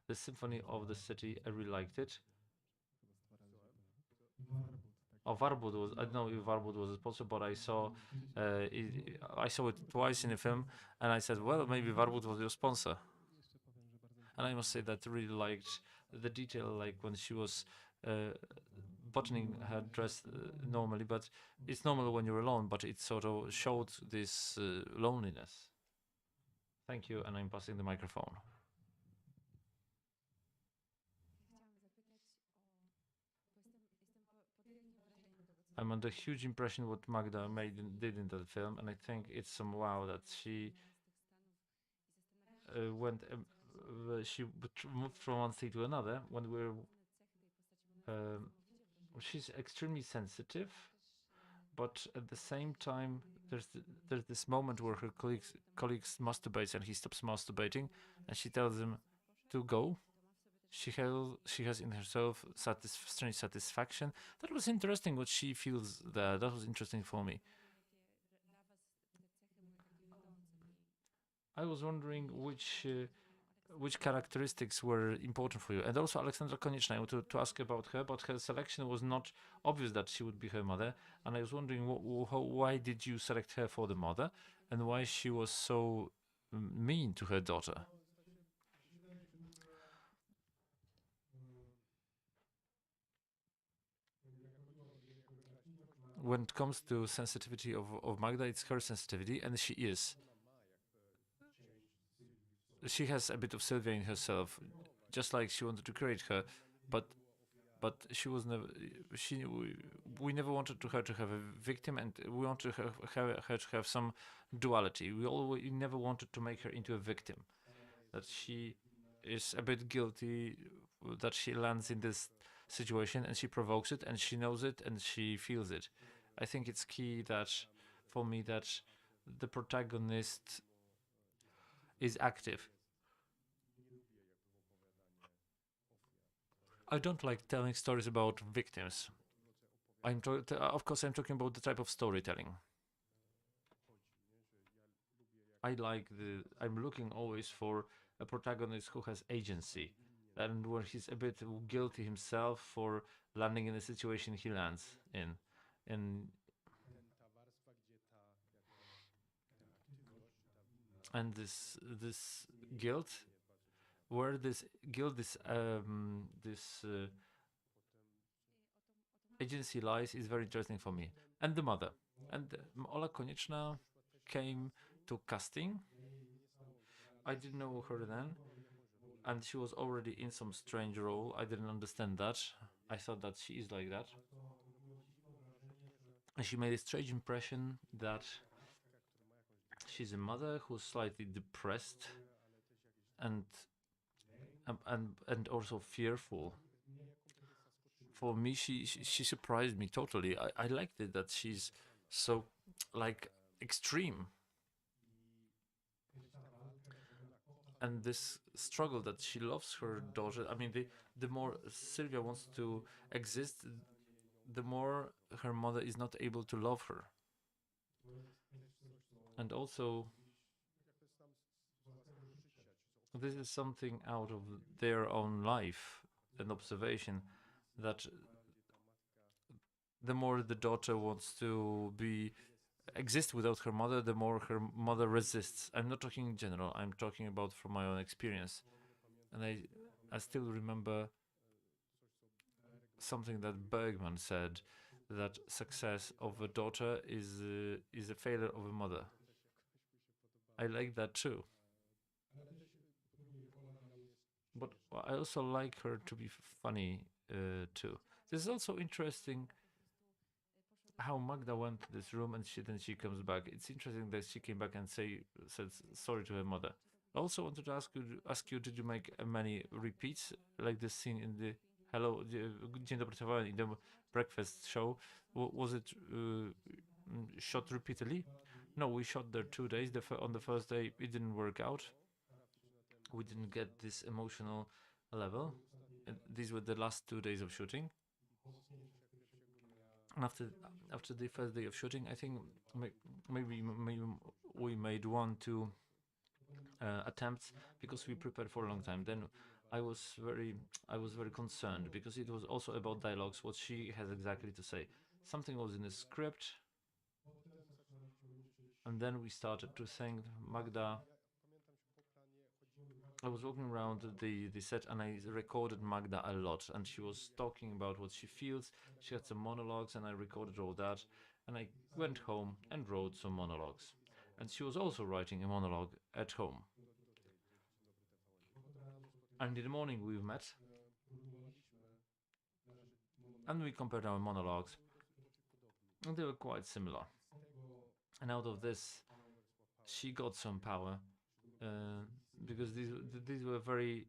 the Symphony of the City. I really liked it. Oh, Warbud was. I don't know if Warbud was a sponsor, but I saw it twice in the film, and I said, well, maybe Warbud was your sponsor. And I must say that I really liked the detail, like when she was buttoning her dress normally, but it's normal when you're alone, but it sort of showed this loneliness. Thank you, and I'm passing the microphone. I'm under huge impression what Magda did in that film, and I think it's some wow that she she moved from one state to another. When she's extremely sensitive, but at the same time, there's this moment where her colleagues masturbates, and he stops masturbating, and she tells him to go. She has in herself strange satisfaction. That was interesting what she feels there. That was interesting for me. I was wondering which characteristics were important for you, and also Aleksandra Konieczna. I want to ask about her, but her selection was not obvious that she would be her mother, and I was wondering why did you select her for the mother, and why she was so mean to her daughter. When it comes to sensitivity of Magda, it's her sensitivity, and she is. She has a bit of Sylvia in herself, just like she wanted to create her, but she was never. We never wanted her to have a victim, and we wanted her to have some duality. We never wanted to make her into a victim. That she is a bit guilty, that she lands in this situation, and she provokes it, and she knows it, and she feels it. I think it's key that, for me, that the protagonist is active. I don't like telling stories about victims. Of course, I'm talking about the type of storytelling. I'm looking always for a protagonist who has agency, and where he's a bit guilty himself for landing in the situation he lands in, and this guilt, where this guilt, this agency lies, is very interesting for me. And the mother, and Ola Konieczna came to casting. I didn't know her then, and she was already in some strange role. I didn't understand that. I thought that she is like that. And she made a strange impression that she's a mother who's slightly depressed and also fearful. For me, she surprised me totally. I liked it that she's so like extreme, and this struggle that she loves her daughter. I mean, the more Sylvia wants to exist, the more her mother is not able to love her. And also, this is something out of their own life, an observation that the more the daughter wants to exist without her mother, the more her mother resists. I'm not talking in general, I'm talking about from my own experience. And I still remember something that Bergman said, that success of a daughter is a failure of a mother. I like that too. But I also like her to be funny too. This is also interesting how Magda went to this room and she comes back. It's interesting that she came back and said sorry to her mother. I also wanted to ask you, did you make many repeats like this scene in the Hello, Dzień dobry TVN, in the breakfast show? Was it shot repeatedly? No, we shot there 2 days. On the first day, it didn't work out. We didn't get this emotional level. And these were the last 2 days of shooting. And after the first day of shooting, I think maybe we made 1-2 attempts because we prepared for a long time. Then I was very concerned because it was also about dialogues, what she has exactly to say. Something was in the script, and then we started to think Magda. I was walking around the set and I recorded Magda a lot, and she was talking about what she feels. She had some monologues and I recorded all that, and I went home and wrote some monologues. And she was also writing a monologue at home. And in the morning we met and we compared our monologues, and they were quite similar. And out of this, she got some power because these were very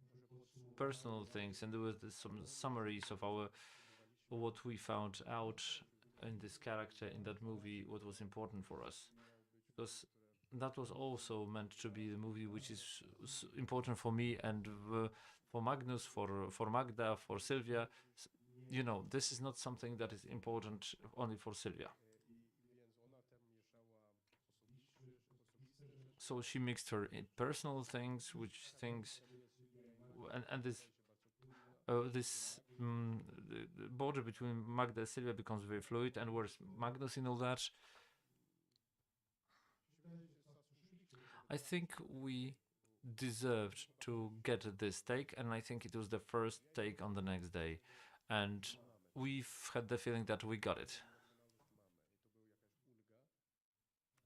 personal things, and there was some summaries of what we found out in this character in that movie, what was important for us, because that was also meant to be the movie which is important for me and for Magnus, for Magda, for Sylvia. You know, this is not something that is important only for Sylvia. So she mixed her personal things, and the border between Magda and Sylvia becomes very fluid, and where's Magnus in all that? I think we deserved to get this take, and I think it was the first take on the next day, and we've had the feeling that we got it,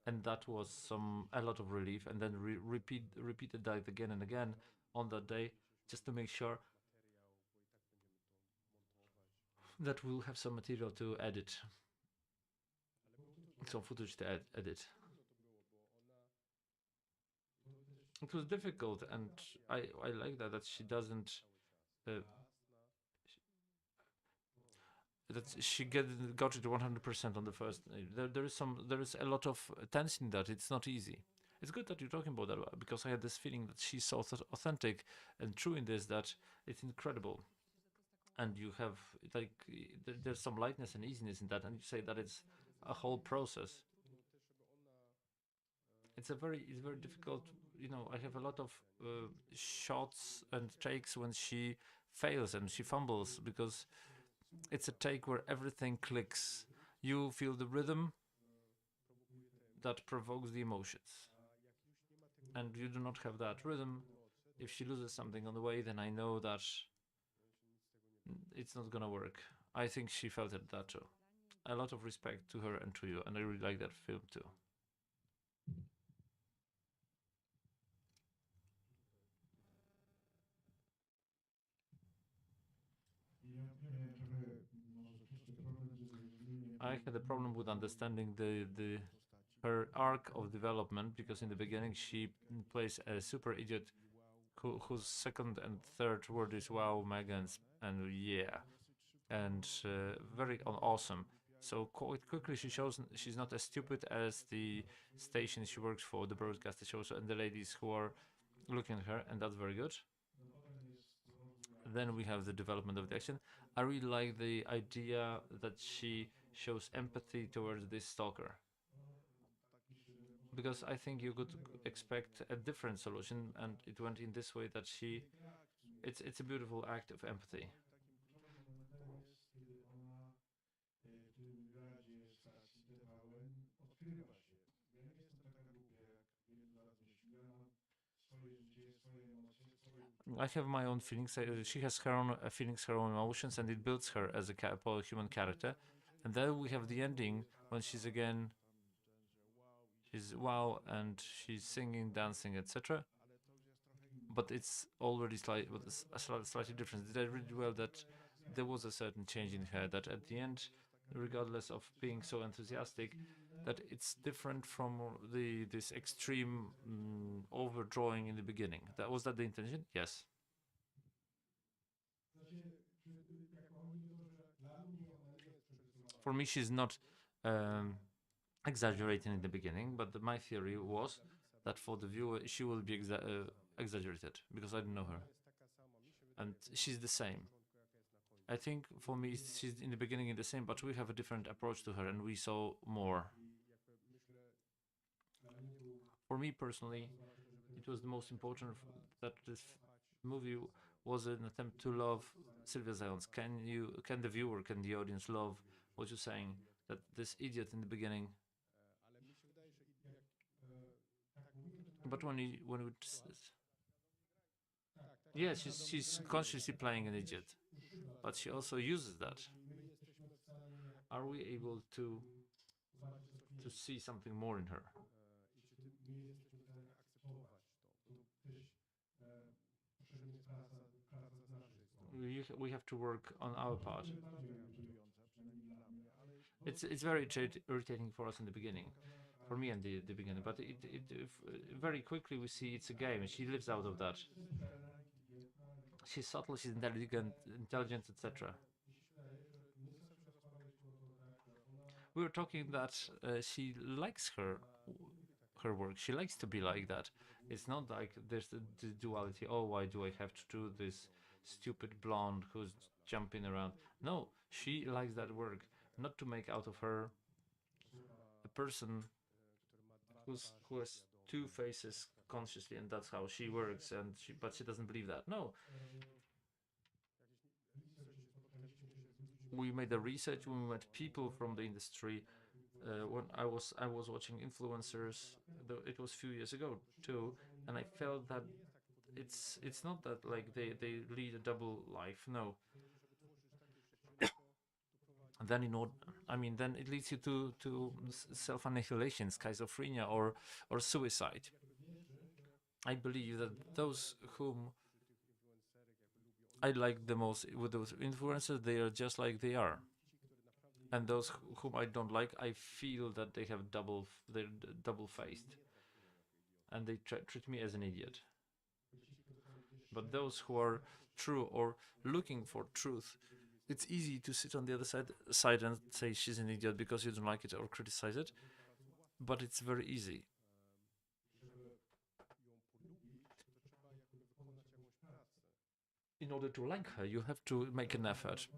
and that was a lot of relief. And then repeated that again and again on that day, just to make sure that we'll have some material to edit, some footage to edit. It was difficult, and I like that she doesn't uh, that she got it 100% on the first. There is a lot of tension in that. It's not easy. It's good that you're talking about that, because I had this feeling that she's so authentic and true in this that it's incredible. And you have like there's some lightness and easiness in that, and you say that it's a whole process. It's very difficult. I have a lot of shots and takes when she fails and she fumbles, because it's a take where everything clicks. You feel the rhythm that provokes the emotions, and you do not have that rhythm. If she loses something on the way, then I know that it's not gonna work. I think she felt it that too. A lot of respect to her and to you, and I really like that film too. I had a problem with understanding the her arc of development, because in the beginning she plays a super idiot whose second and third word is wow, Megan's, and yeah, and very awesome. So quite quickly she shows she's not as stupid as the station she works for, the broadcaster shows, and the ladies who are looking at her, and that's very good. Then we have the development of the action. I really like the idea that she shows empathy towards this stalker, because I think you could expect a different solution, and it went in this way that it's a beautiful act of empathy. I have my own feelings. She has her own feelings, her own emotions, and it builds her as a human character. And then we have the ending when she's wow, and she's singing, dancing, etc. But it's already slightly different. Did I read well that there was a certain change in her, that at the end, regardless of being so enthusiastic, that it's different from this extreme overdrawing in the beginning. Was that the intention? Yes. For me, she's not um, exaggerating in the beginning, but my theory was that for the viewer she will be exaggerated, because I don't know her, and she's the same. I think for me she's in the beginning the same, but we have a different approach to her, and we saw more. For me personally, it was the most important that this movie was an attempt to love Sylvia Zając. Can the viewer, can the audience love what you're saying? That this idiot in the beginning, but when we yeah, she's consciously playing an idiot, but she also uses that. Are we able to see something more in her? We have to work on our part. It's very irritating for us in the beginning, for me in the beginning, but very quickly we see it's a game, and she lives out of that. She's subtle, she's intelligent, etc. We were talking that she likes her work. She likes to be like that. It's not like there's the duality. Oh, why do I have to do this stupid blonde who's jumping around? No, she likes that work. Not to make out of her a person who has two faces consciously, and that's how she works, but she doesn't believe that. No, we made a research when we met people from the industry. When I was watching influencers, though it was a few years ago too, and I felt that it's not that like they lead a double life. No, then then it leads you to self annihilation, schizophrenia, or suicide. I believe that those whom I like the most with those influencers, they are just like they are, and those whom I don't like, I feel that they have they're double faced, and they treat me as an idiot. But those who are true or looking for truth, it's easy to sit on the other side and say she's an idiot because you don't like it or criticize it, but it's very easy. In order to like her, you have to make an effort.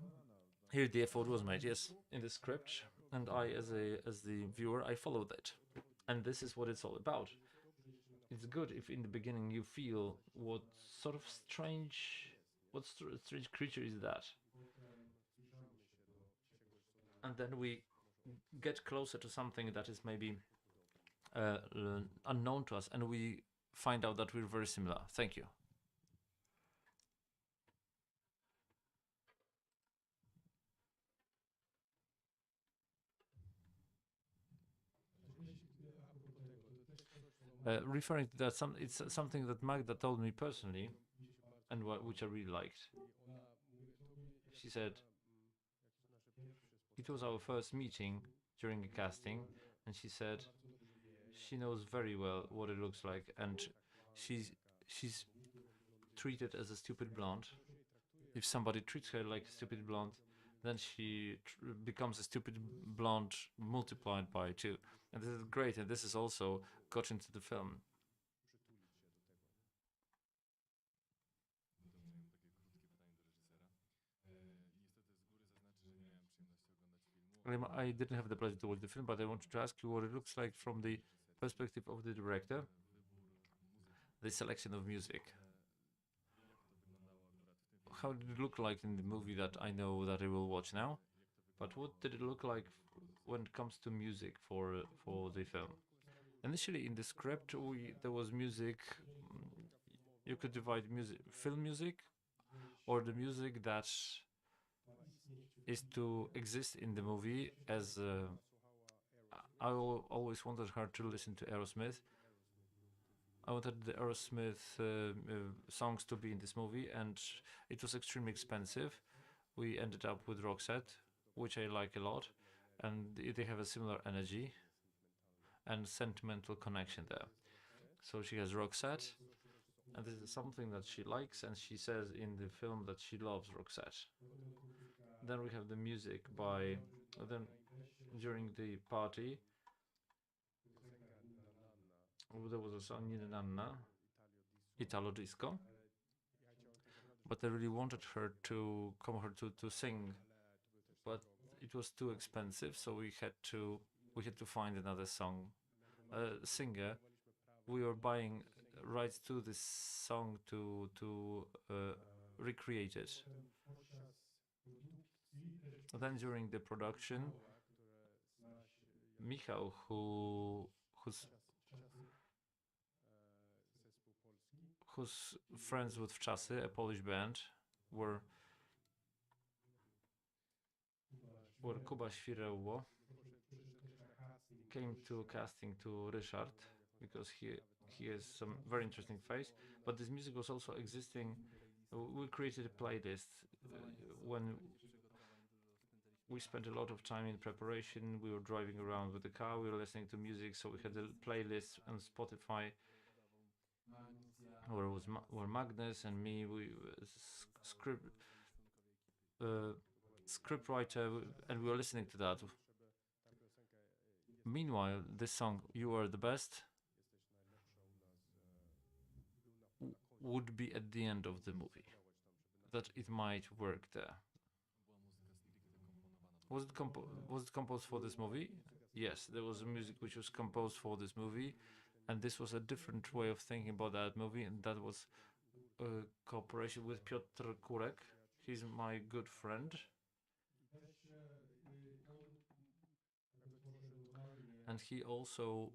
Here, the effort was made, yes, in the script, and I, as the viewer, I followed it, and this is what it's all about. It's good if in the beginning you feel sort of what strange creature is that, and then we get closer to something that is maybe unknown to us, and we find out that we're very similar. Thank you. Referring to that, it's something that Magda told me personally, and which I really liked. She said it was our first meeting during a casting, and she said she knows very well what it looks like, and she's treated as a stupid blonde. If somebody treats her like a stupid blonde, then she becomes a stupid blonde multiplied by two. And this is great, and this is also got into the film. I didn't have the pleasure to watch the film, but I wanted to ask you what it looks like from the perspective of the director, the selection of music. How did it look like in the movie that I know that I will watch now? But what did it look like when it comes to music for the film? Initially, in the script, there was music. You could divide film music, or the music that is to exist in the movie. As I always wanted her to listen to Aerosmith. I wanted the Aerosmith songs to be in this movie, and it was extremely expensive. We ended up with Roxette, which I like a lot, and they have a similar energy and sentimental connection there. So she has Roxette, and this is something that she likes, and she says in the film that she loves Roxette. Then we have the music then during the party, there was a song Nina Nanna, Italo Disco, but I really wanted her to sing, but it was too expensive, so we had to find another singer. We were buying rights to this song to recreate it. Then during the production, Michal, who's friends with Wczasy, a Polish band, were Kuba Świreło came to casting to Ryszard because he has some very interesting face, but this music was also existing. We created a playlist when we spent a lot of time in preparation. We were driving around with the car, we were listening to music, so we had a playlist on Spotify where Magnus and me, we script writer, and we were listening to that. Meanwhile, this song "You Are the Best" would be at the end of the movie, that it might work there. Was it composed for this movie? Yes, there was music which was composed for this movie, And this was a different way of thinking about that movie, and that was a cooperation with Piotr Kurek. He's my good friend, and he also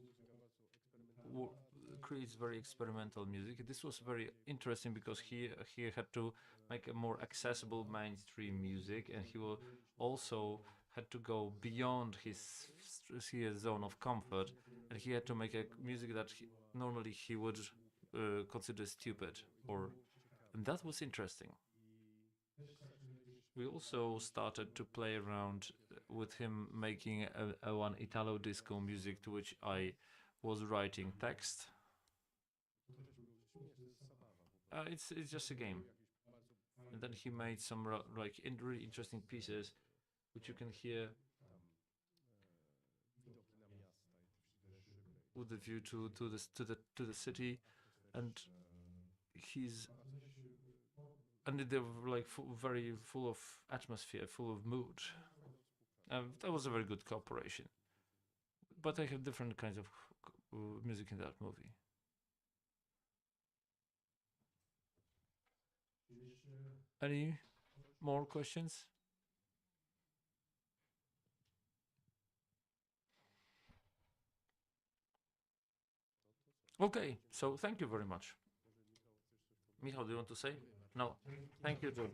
creates very experimental music. This was very interesting because he had to make a more accessible mainstream music, and he will also had to go beyond his zone of comfort, and he had to make a music that normally he would consider stupid, or and that was interesting. We also started to play around with him making a one Italo disco music to which I was writing text. It's just a game, and then he made some like really interesting pieces, which you can hear with the view to the city, and he's and they were like very full of atmosphere, full of mood. That was a very good cooperation. But I have different kinds of music in that movie. Any more questions? Okay, so thank you very much. Michal, do you want to say? No. Thank you, John.